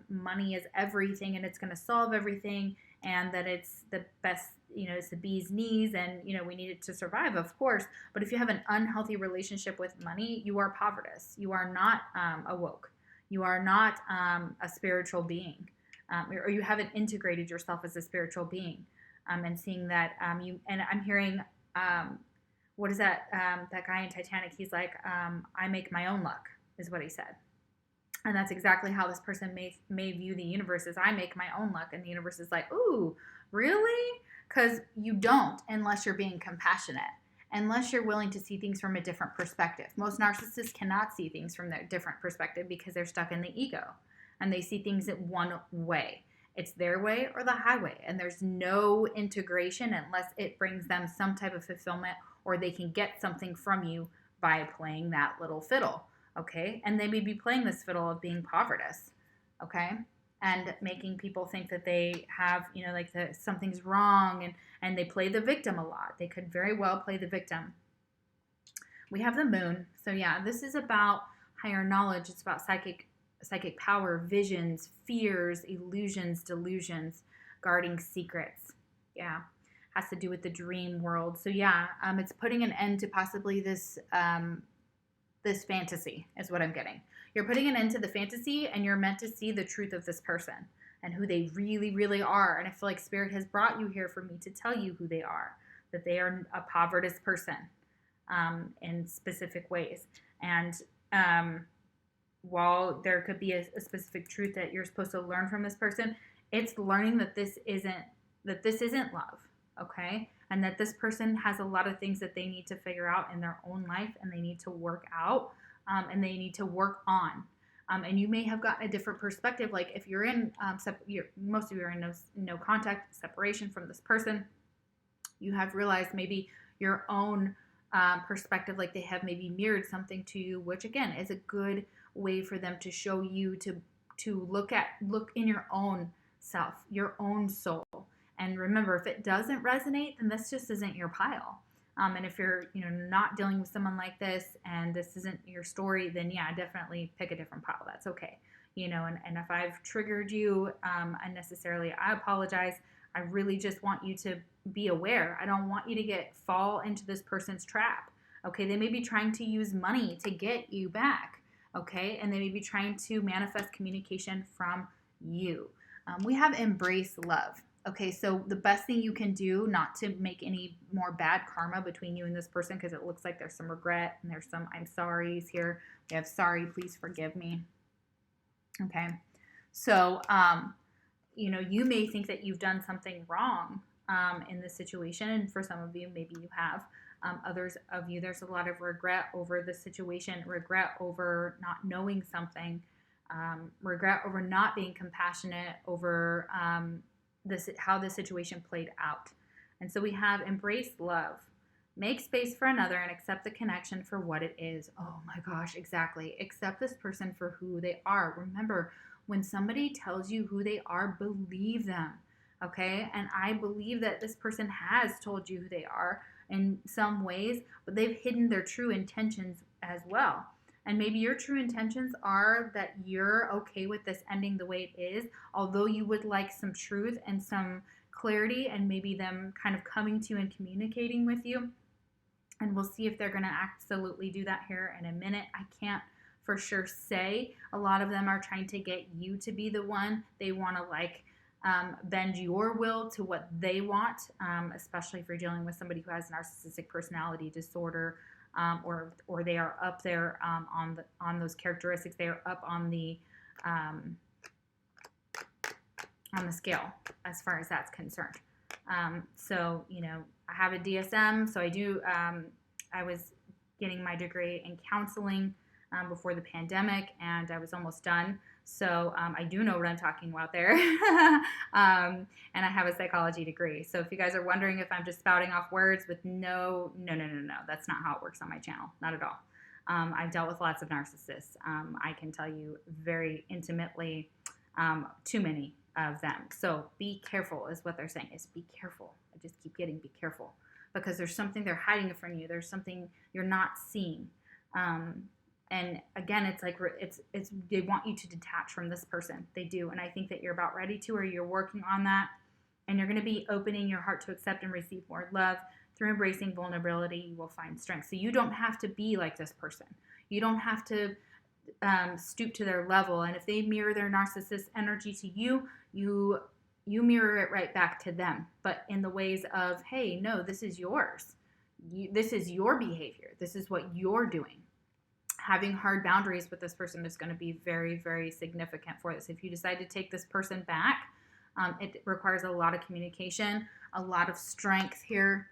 money is everything and it's going to solve everything, and that it's the best, it's the bee's knees, and we need it to survive, of course. But if you have an unhealthy relationship with money, you are povertous. You are not awoke. You are not a spiritual being, or you haven't integrated yourself as a spiritual being. And seeing that and I'm hearing, what is that guy in Titanic? He's like, I make my own luck, is what he said. And that's exactly how this person may view the universe, as I make my own luck. And the universe is like, ooh, really? Because you don't, unless you're being compassionate, unless you're willing to see things from a different perspective. Most narcissists cannot see things from their different perspective because they're stuck in the ego, and they see things in one way. It's their way or the highway, and there's no integration unless it brings them some type of fulfillment, or they can get something from you by playing that little fiddle. Okay, and they may be playing this fiddle of being povertous, okay, and making people think that they have, like something's wrong, and they play the victim a lot. They could very well play the victim. We have the moon, so yeah, this is about higher knowledge. It's about psychic power, visions, fears, illusions, delusions, guarding secrets. Yeah, has to do with the dream world. So yeah, it's putting an end to possibly this fantasy is what I'm getting. You're putting an end to the fantasy, and you're meant to see the truth of this person and who they really, really are. And I feel like Spirit has brought you here for me to tell you who they are, that they are a povertous person in specific ways. And while there could be a specific truth that you're supposed to learn from this person, it's learning that this isn't love, okay? And that this person has a lot of things that they need to figure out in their own life, and they need to work out, and they need to work on. And you may have gotten a different perspective. Like if you're in, most of you are in no contact, separation from this person, you have realized maybe your own perspective, like they have maybe mirrored something to you, which again is a good way for them to show you to look in your own self, your own soul. And remember, if it doesn't resonate, then this just isn't your pile. And if you're, not dealing with someone like this, and this isn't your story, then yeah, definitely pick a different pile. That's okay. And if I've triggered you unnecessarily, I apologize. I really just want you to be aware. I don't want you to fall into this person's trap. Okay, they may be trying to use money to get you back. Okay, and they may be trying to manifest communication from you. We have embrace love. Okay, so the best thing you can do, not to make any more bad karma between you and this person, because it looks like there's some regret and there's some I'm sorry's here. We have sorry, please forgive me. Okay, so, you may think that you've done something wrong in this situation, and for some of you, maybe you have. Others of you, there's a lot of regret over the situation, regret over not knowing something, regret over not being compassionate, over how the situation played out. And so we have embrace love, make space for another, and accept the connection for what it is. Oh my gosh, exactly. Accept this person for who they are. Remember, when somebody tells you who they are, believe them. Okay, and I believe that this person has told you who they are in some ways, but they've hidden their true intentions as well. And maybe your true intentions are that you're okay with this ending the way it is, although you would like some truth and some clarity, and maybe them kind of coming to you and communicating with you. And we'll see if they're going to absolutely do that here in a minute. I can't for sure say. A lot of them are trying to get you to be the one. They want to bend your will to what they want, especially if you're dealing with somebody who has narcissistic personality disorder, or they are up there on those characteristics. They are up on the scale as far as that's concerned. So I have a DSM, so I do. I was getting my degree in counseling before the pandemic, and I was almost done. So I do know what I'm talking about there. And I have a psychology degree. So if you guys are wondering if I'm just spouting off words with no, that's not how it works on my channel. Not at all. I've dealt with lots of narcissists. I can tell you very intimately, too many of them. So be careful is what they're saying, is be careful. I just keep getting be careful, because there's something they're hiding from you. There's something you're not seeing. And again, it's like, it's they want you to detach from this person. They do. And I think that you're about ready to, or you're working on that. And you're going to be opening your heart to accept and receive more love. Through embracing vulnerability, you will find strength. So you don't have to be like this person. You don't have to stoop to their level. And if they mirror their narcissist energy to you, you mirror it right back to them. But in the ways of, hey, no, this is yours. This is your behavior. This is what you're doing. Having hard boundaries with this person is going to be very, very significant for this. If you decide to take this person back, it requires a lot of communication, a lot of strength here.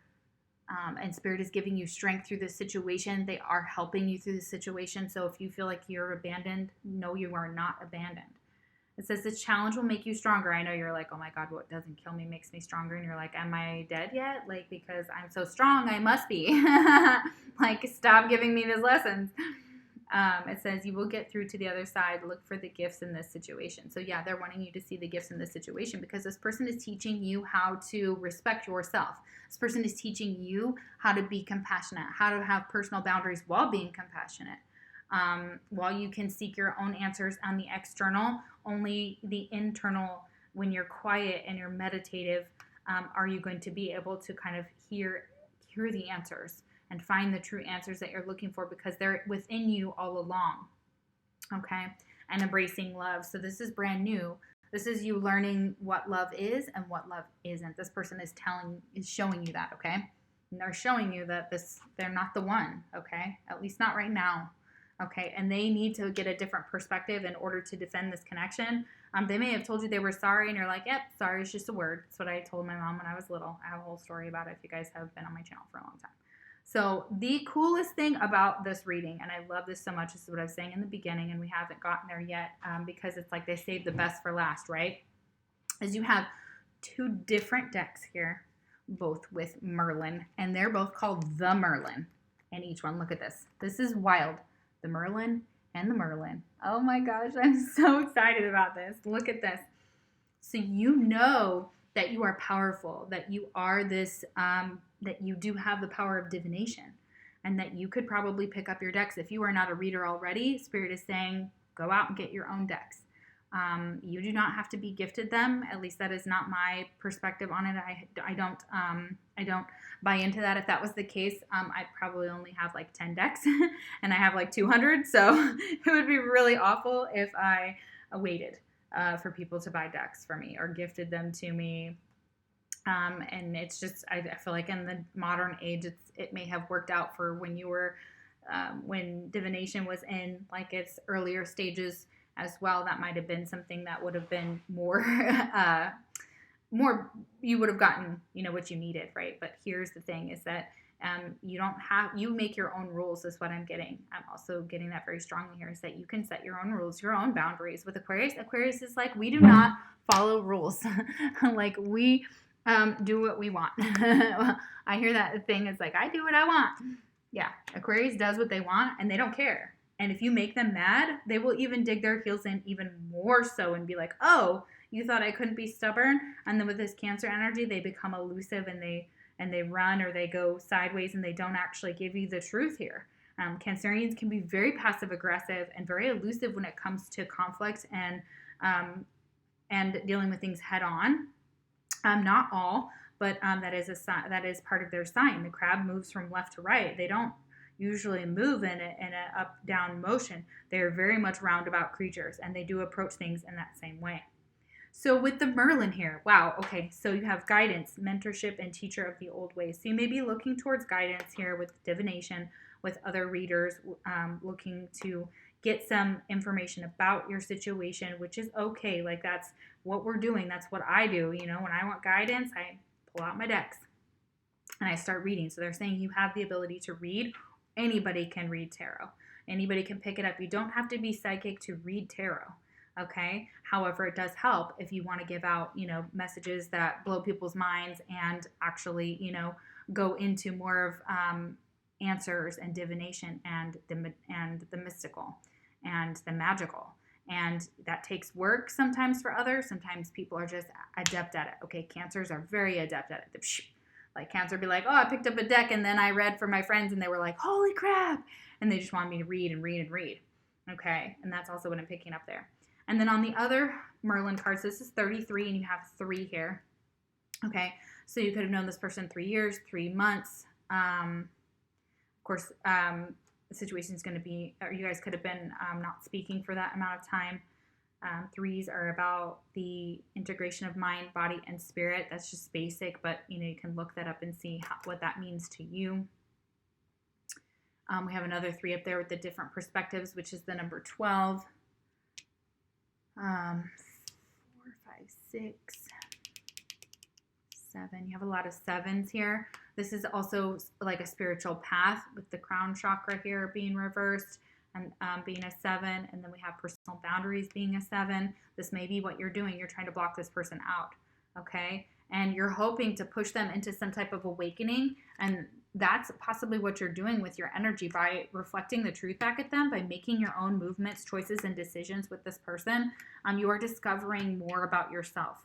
And Spirit is giving you strength through this situation. They are helping you through this situation. So if you feel like you're abandoned, no, you are not abandoned. It says this challenge will make you stronger. I know you're like, oh my God, what doesn't kill me makes me stronger. And you're like, am I dead yet? Like, because I'm so strong, I must be. Like, stop giving me these lessons. It says you will get through to the other side. Look for the gifts in this situation. So yeah, they're wanting you to see the gifts in this situation, because this person is teaching you how to respect yourself. This person is teaching you how to be compassionate, how to have personal boundaries while being compassionate. While you can seek your own answers on the external, only the internal, when you're quiet and you're meditative, are you going to be able to kind of hear the answers and find the true answers that you're looking for, because they're within you all along. Okay? And embracing love. So this is brand new. This is you learning what love is and what love isn't. This person is showing you that, okay? And they're showing you that they're not the one, okay? At least not right now. Okay, and they need to get a different perspective in order to defend this connection. They may have told you they were sorry, and you're like, yep, sorry is just a word. That's what I told my mom when I was little. I have a whole story about it if you guys have been on my channel for a long time. So the coolest thing about this reading, and I love this so much, this is what I was saying in the beginning, and we haven't gotten there yet, because it's like they saved the best for last, right? Is you have two different decks here, both with Merlin, and they're both called the Merlin. And each one, look at this. This is wild. The Merlin and the Merlin. Oh my gosh, I'm so excited about this. Look at this. So you know that you are powerful, that you are this, that you do have the power of divination, and that you could probably pick up your decks. If you are not a reader already, Spirit is saying, go out and get your own decks. You do not have to be gifted them. At least that is not my perspective on it. I don't buy into that. If that was the case, I'd probably only have like 10 decks and I have like 200. So it would be really awful if I waited for people to buy decks for me or gifted them to me. And it's just, I feel like in the modern age, it may have worked out for when you were, when divination was in like its earlier stages as well. That might have been something that would have been more, you would have gotten, what you needed, right? But here's the thing is that you make your own rules is what I'm getting. I'm also getting that very strongly here, is that you can set your own rules, your own boundaries. With Aquarius, Aquarius is like, we do not follow rules. Like we do what we want. I hear that thing is like, I do what I want. Yeah, Aquarius does what they want and they don't care. And if you make them mad, they will even dig their heels in even more so and be like, oh, you thought I couldn't be stubborn? And then with this Cancer energy, they become elusive and they run or they go sideways and they don't actually give you the truth here. Cancerians can be very passive aggressive and very elusive when it comes to conflict and dealing with things head on. Not all, but that is part of their sign. The crab moves from left to right. They don't usually move in an up-down motion. They're very much roundabout creatures, and they do approach things in that same way. So with the Merlin here, wow, okay, so you have guidance, mentorship, and teacher of the old ways. So you may be looking towards guidance here with divination, with other readers, looking to get some information about your situation, which is okay. Like that's what we're doing. That's what I do. When I want guidance, I pull out my decks and I start reading. So they're saying you have the ability to read. Anybody can read tarot. Anybody can pick it up. You don't have to be psychic to read tarot. Okay. However, it does help if you want to give out, messages that blow people's minds and actually, go into more of answers and divination and the mystical and the magical And that takes work sometimes for others. Sometimes people are just adept at it. Okay, Cancers are very adept at it. Like Cancer be like, oh, I picked up a deck and then I read for my friends and they were like, holy crap. And they just want me to read and read and read. Okay, and that's also what I'm picking up there. And then on the other Merlin cards, this is 33 and you have 3 here. Okay, so you could have known this person 3 years, 3 months. Of course, the situation is going to be, or you guys could have been not speaking for that amount of time. 3s are about the integration of mind, body, and spirit. That's just basic, but you can look that up and see what that means to you. We have another 3 up there with the different perspectives, which is the number 12. 4, 5, 6, 7. You have a lot of 7s here. This is also like a spiritual path with the crown chakra here being reversed and being a 7. And then we have personal boundaries being a 7. This may be what you're doing. You're trying to block this person out. Okay. And you're hoping to push them into some type of awakening. And that's possibly what you're doing with your energy by reflecting the truth back at them, by making your own movements, choices, and decisions with this person. You are discovering more about yourself.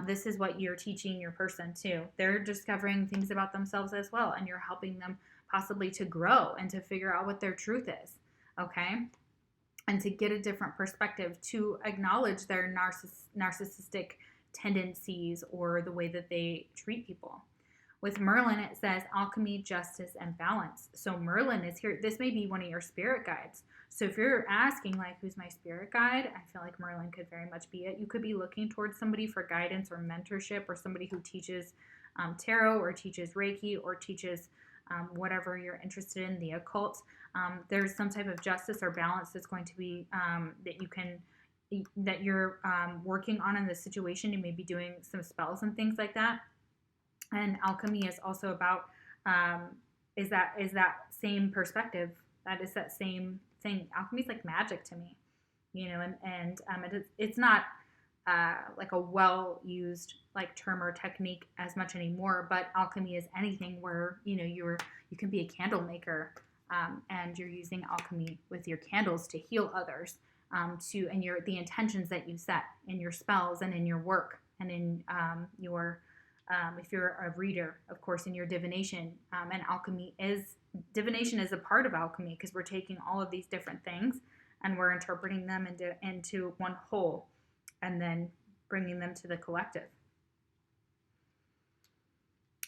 This is what you're teaching your person too. They're discovering things about themselves as well, and you're helping them possibly to grow and to figure out what their truth is, okay? And to get a different perspective, to acknowledge their narcissistic tendencies or the way that they treat people. With Merlin, it says alchemy, justice, and balance. So Merlin is here. This may be one of your spirit guides. So if you're asking, like, who's my spirit guide? I feel like Merlin could very much be it. You could be looking towards somebody for guidance or mentorship, or somebody who teaches tarot or teaches Reiki or teaches whatever you're interested in, the occult. There's some type of justice or balance that's going to be that you're working on in this situation. You may be doing some spells and things like that. And alchemy is also about is that same perspective. That is that same thing. Alchemy is like magic to me, and it's not like a well-used like term or technique as much anymore. But alchemy is anything where you can be a candle maker, and you're using alchemy with your candles to heal others, and the intentions that you set in your spells and in your work and in your if you're a reader, of course, in your divination, and divination is a part of alchemy, because we're taking all of these different things and we're interpreting them into one whole and then bringing them to the collective.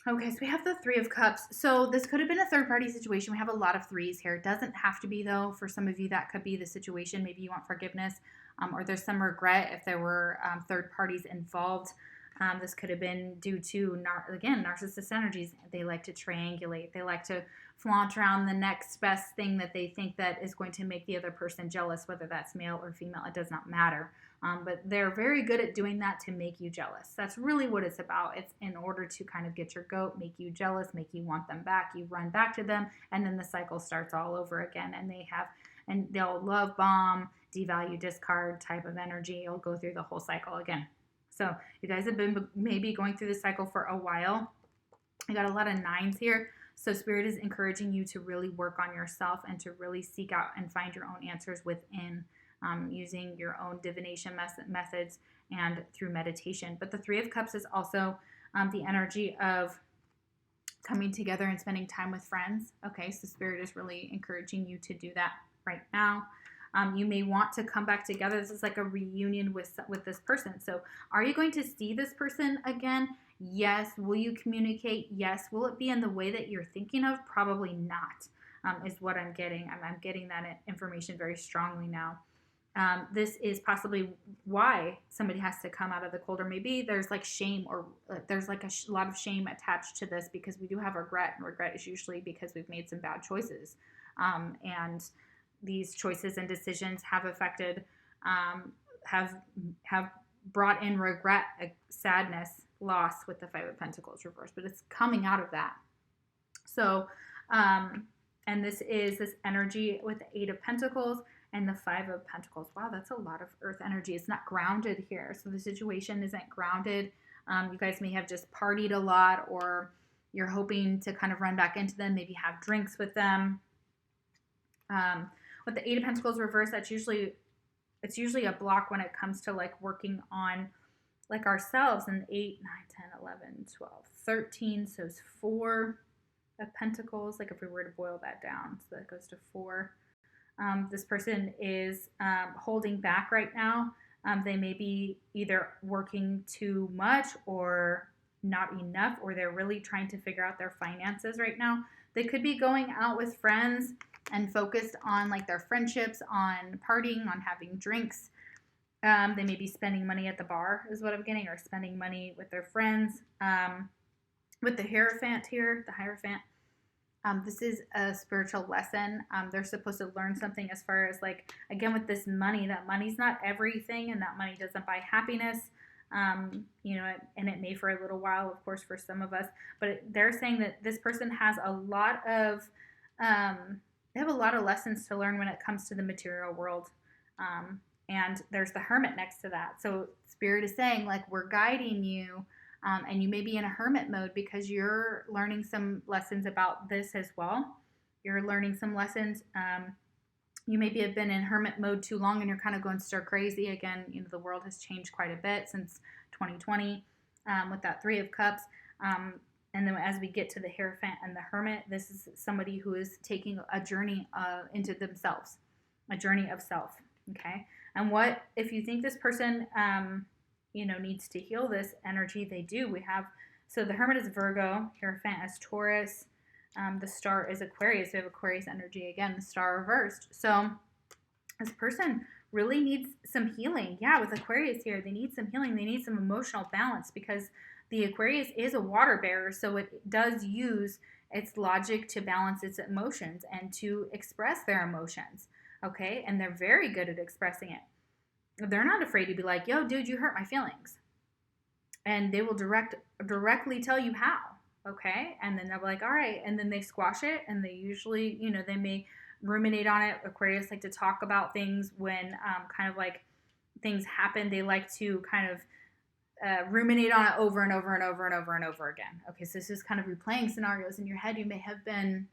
Okay, so we have the 3 of Cups. So this could have been a third-party situation. We have a lot of 3s here. It doesn't have to be, though. For some of you, that could be the situation. Maybe you want forgiveness, or there's some regret if there were third parties involved. This could have been due to, narcissist energies. They like to triangulate. They like to flaunt around the next best thing that they think that is going to make the other person jealous, whether that's male or female. It does not matter. But they're very good at doing that to make you jealous. That's really what it's about. It's in order to kind of get your goat, make you jealous, make you want them back. You run back to them, and then the cycle starts all over again. And they'll love bomb, devalue, discard type of energy. You'll go through the whole cycle again. So you guys have been maybe going through this cycle for a while. I got a lot of 9s here. So Spirit is encouraging you to really work on yourself and to really seek out and find your own answers within, using your own divination methods and through meditation. But the 3 of Cups is also the energy of coming together and spending time with friends. Okay, so Spirit is really encouraging you to do that right now. You may want to come back together. This is like a reunion with this person. So are you going to see this person again? Yes. Will you communicate? Yes. Will it be in the way that you're thinking of? Probably not, is what I'm getting. I'm getting that information very strongly now. This is possibly why somebody has to come out of the cold, or maybe there's like shame, or there's like a lot of shame attached to this, because we do have regret, and regret is usually because we've made some bad choices. And these choices and decisions have affected, have brought in regret, sadness, loss with the 5 of Pentacles reversed, but it's coming out of that. So, and this is this energy with the 8 of Pentacles and the 5 of Pentacles. Wow, that's a lot of earth energy. It's not grounded here. So the situation isn't grounded. You guys may have just partied a lot, or you're hoping to kind of run back into them, maybe have drinks with them. With the 8 of Pentacles reversed, that's usually it's usually a block when it comes to like working on like ourselves. And 8, 9, 10, 11, 12, 13. So it's 4 of Pentacles. Like if we were to boil that down, so that goes to 4. This person is holding back right now. They may be either working too much or not enough, or they're really trying to figure out their finances right now. They could be going out with friends and focused on like their friendships, on partying, on having drinks. They may be spending money at the bar is what I'm getting, or spending money with their friends. With the Hierophant here, the Hierophant, this is a spiritual lesson. They're supposed to learn something as far as like, again, with this money, that money's not everything, and that money doesn't buy happiness. You know, and it may for a little while, of course, for some of us, but they're saying that this person has a lot of, they have a lot of lessons to learn when it comes to the material world. And there's the Hermit next to that. So Spirit is saying like, we're guiding you. And you may be in a hermit mode because you're learning some lessons about this as well. You're learning some lessons. You maybe have been in hermit mode too long and you're kind of going stir crazy. Again, you know, the world has changed quite a bit since 2020 with that 3 of Cups. And then as we get to the Hierophant and the Hermit, this is somebody who is taking a journey into themselves, a journey of self. Okay. And what, if you think this person, you know, needs to heal this energy, they do. We have, so the Hermit is Virgo, Hierophant is Taurus, the Star is Aquarius. We have Aquarius energy again, the Star reversed. So this person really needs some healing. Yeah, with Aquarius here, they need some healing. They need some emotional balance because the Aquarius is a water bearer, so it does use its logic to balance its emotions and to express their emotions. Okay, and they're very good at expressing it. They're not afraid to be like, yo, dude, you hurt my feelings. And they will directly tell you how, okay? And then they'll be like, all right. And then they squash it, and they usually, you know, they may ruminate on it. Aquarius like to talk about things when kind of like things happen. They like to kind of ruminate on it over and over and over and over and over again. Okay, so this is kind of replaying scenarios in your head. You may have been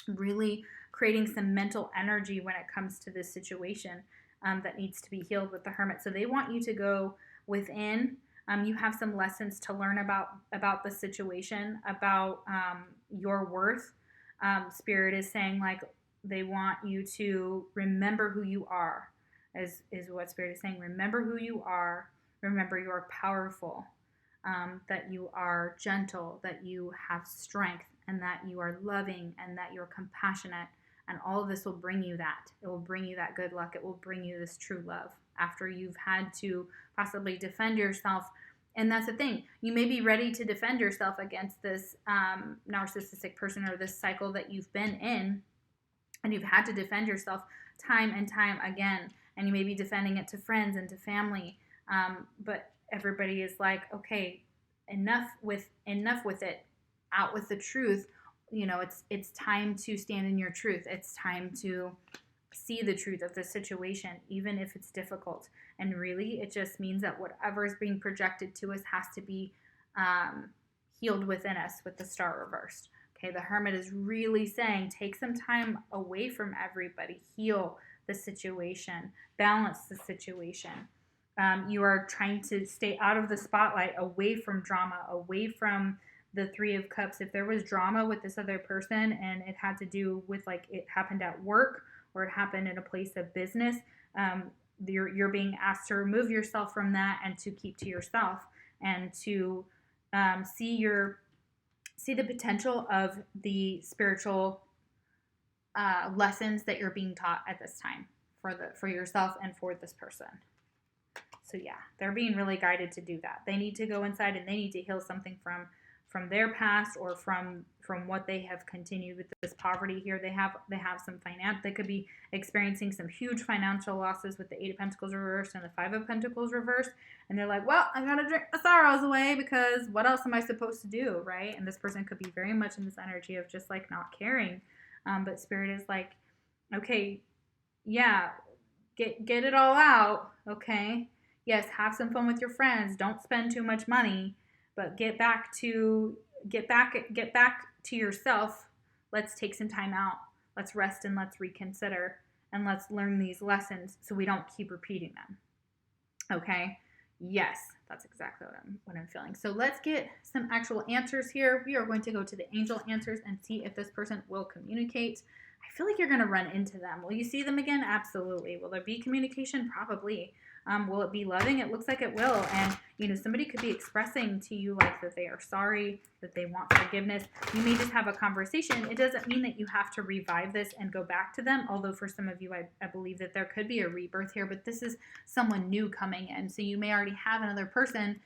really creating some mental energy when it comes to this situation that needs to be healed with the Hermit. So they want you to go within. You have some lessons to learn about the situation, about your worth. Spirit is saying like they want you to remember who you are, is what Spirit is saying. Remember who you are. Remember you are powerful, that you are gentle, that you have strength, and that you are loving, and that you're compassionate. And all of this will bring you that. It will bring you that good luck. It will bring you this true love after you've had to possibly defend yourself. And that's the thing. You may be ready to defend yourself against this narcissistic person or this cycle that you've been in. And you've had to defend yourself time and time again. And you may be defending it to friends and to family. But everybody is like, okay, enough with it. Out with the truth. You know, it's time to stand in your truth. It's time to see the truth of the situation, even if it's difficult. And really, it just means that whatever is being projected to us has to be healed within us with the Star reversed. Okay, the Hermit is really saying, take some time away from everybody, heal the situation, balance the situation. You are trying to stay out of the spotlight, away from drama, away from the 3 of Cups. If there was drama with this other person and it had to do with like it happened at work or it happened in a place of business, you're being asked to remove yourself from that and to keep to yourself and to see the potential of the spiritual lessons that you're being taught at this time for yourself and for this person. So yeah, they're being really guided to do that. They need to go inside and they need to heal something from their past or from what they have continued with this poverty here. They have some finance. They could be experiencing some huge financial losses with the 8 of Pentacles reversed and the 5 of Pentacles reversed. And they're like, well, I'm going to drink the sorrows away because what else am I supposed to do, right? And this person could be very much in this energy of just like not caring. But Spirit is like, okay, yeah, get it all out, okay? Yes, have some fun with your friends. Don't spend too much money. But get back to yourself. Let's take some time out. Let's rest and let's reconsider. and let's learn these lessons so we don't keep repeating them. Okay? Yes, that's exactly what I'm feeling. So let's get some actual answers here. We are going to go to the angel answers and see if this person will communicate. I feel like you're going to run into them. Will you see them again? Absolutely. Will there be communication? Probably. Will it be loving? It looks like it will. And, you know, somebody could be expressing to you like that they are sorry, that they want forgiveness. You may just have a conversation. It doesn't mean that you have to revive this and go back to them. Although for some of you, I believe that there could be a rebirth here, but this is someone new coming in. So you may already have another person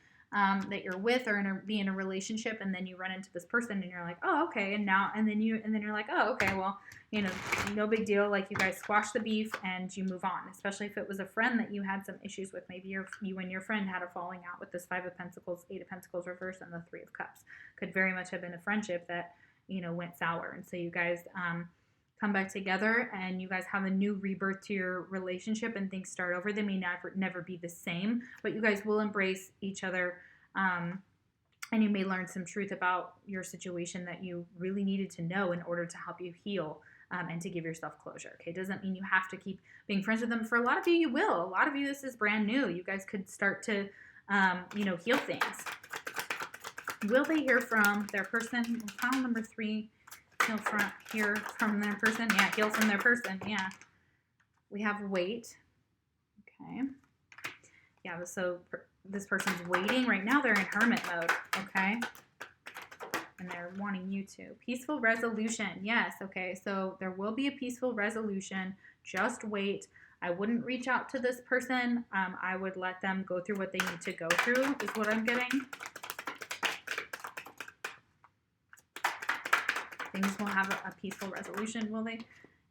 that you're with or be in a relationship, and then you run into this person and you're like, oh, okay. And then you're like, oh, okay, well, you know, no big deal. Like you guys squash the beef and you move on, especially if it was a friend that you had some issues with. Maybe you and your friend had a falling out with this 5 of Pentacles, 8 of Pentacles reverse, and the 3 of Cups. Could very much have been a friendship that, you know, went sour. And so you guys come back together and you guys have a new rebirth to your relationship and things start over. They may never be the same, but you guys will embrace each other. And you may learn some truth about your situation that you really needed to know in order to help you heal and to give yourself closure. Okay, doesn't mean you have to keep being friends with them. For a lot of you, you will. A lot of you, this is brand new. You guys could start to, you know, heal things. Will they hear from their person? Pile number 3. Hear from their person. Yeah, heal from their person. Yeah. We have wait. Okay. Yeah, so this person's waiting. Right now they're in hermit mode. Okay. And they're wanting you to. Peaceful resolution. Yes. Okay. So there will be a peaceful resolution. Just wait. I wouldn't reach out to this person. I would let them go through what they need to go through is what I'm getting. Things will have a peaceful resolution, will they?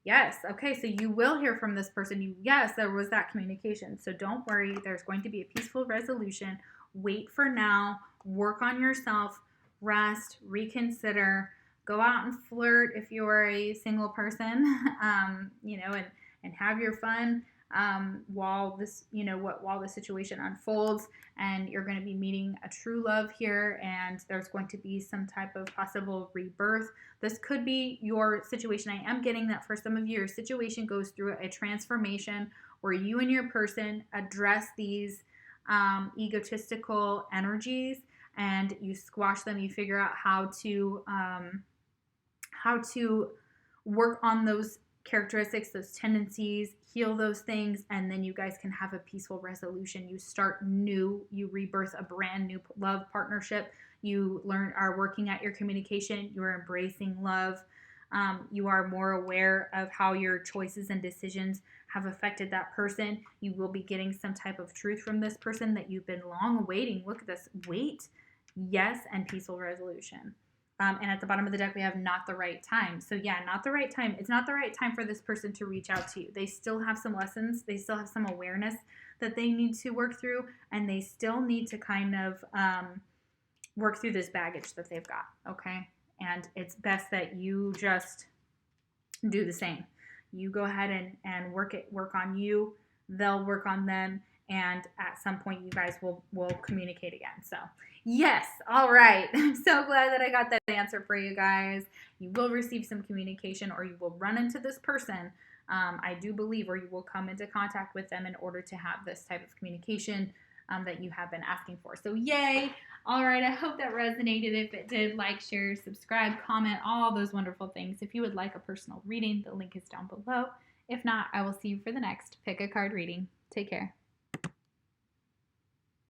Yes. Okay. So you will hear from this person. Yes, there was that communication. So don't worry. There's going to be a peaceful resolution. Wait for now. Work on yourself. Rest. Reconsider. Go out and flirt if you're a single person, you know, and have your fun while the situation unfolds. And you're going to be meeting a true love here, and there's going to be some type of possible rebirth. This could be your situation. I am getting that for some of you, your situation goes through a transformation where you and your person address these egotistical energies and you squash them. You figure out how to work on those characteristics, those tendencies, heal those things, and then you guys can have a peaceful resolution. You start new, you rebirth a brand new love partnership. You are working at your communication, you're embracing love. You are more aware of how your choices and decisions have affected that person. You will be getting some type of truth from this person that you've been long awaiting. Look at this, wait, yes, and peaceful resolution. And at the bottom of the deck, we have not the right time. So yeah, not the right time. It's not the right time for this person to reach out to you. They still have some lessons. They still have some awareness that they need to work through. And they still need to kind of work through this baggage that they've got. Okay. And it's best that you just do the same. You go ahead and work on you. They'll work on them. And at some point, you guys will communicate again. So, yes. All right. I'm so glad that I got that answer for you guys. You will receive some communication, or you will run into this person, I do believe, or you will come into contact with them in order to have this type of communication that you have been asking for. So, yay. All right. I hope that resonated. If it did, like, share, subscribe, comment, all those wonderful things. If you would like a personal reading, the link is down below. If not, I will see you for the next Pick a Card reading. Take care.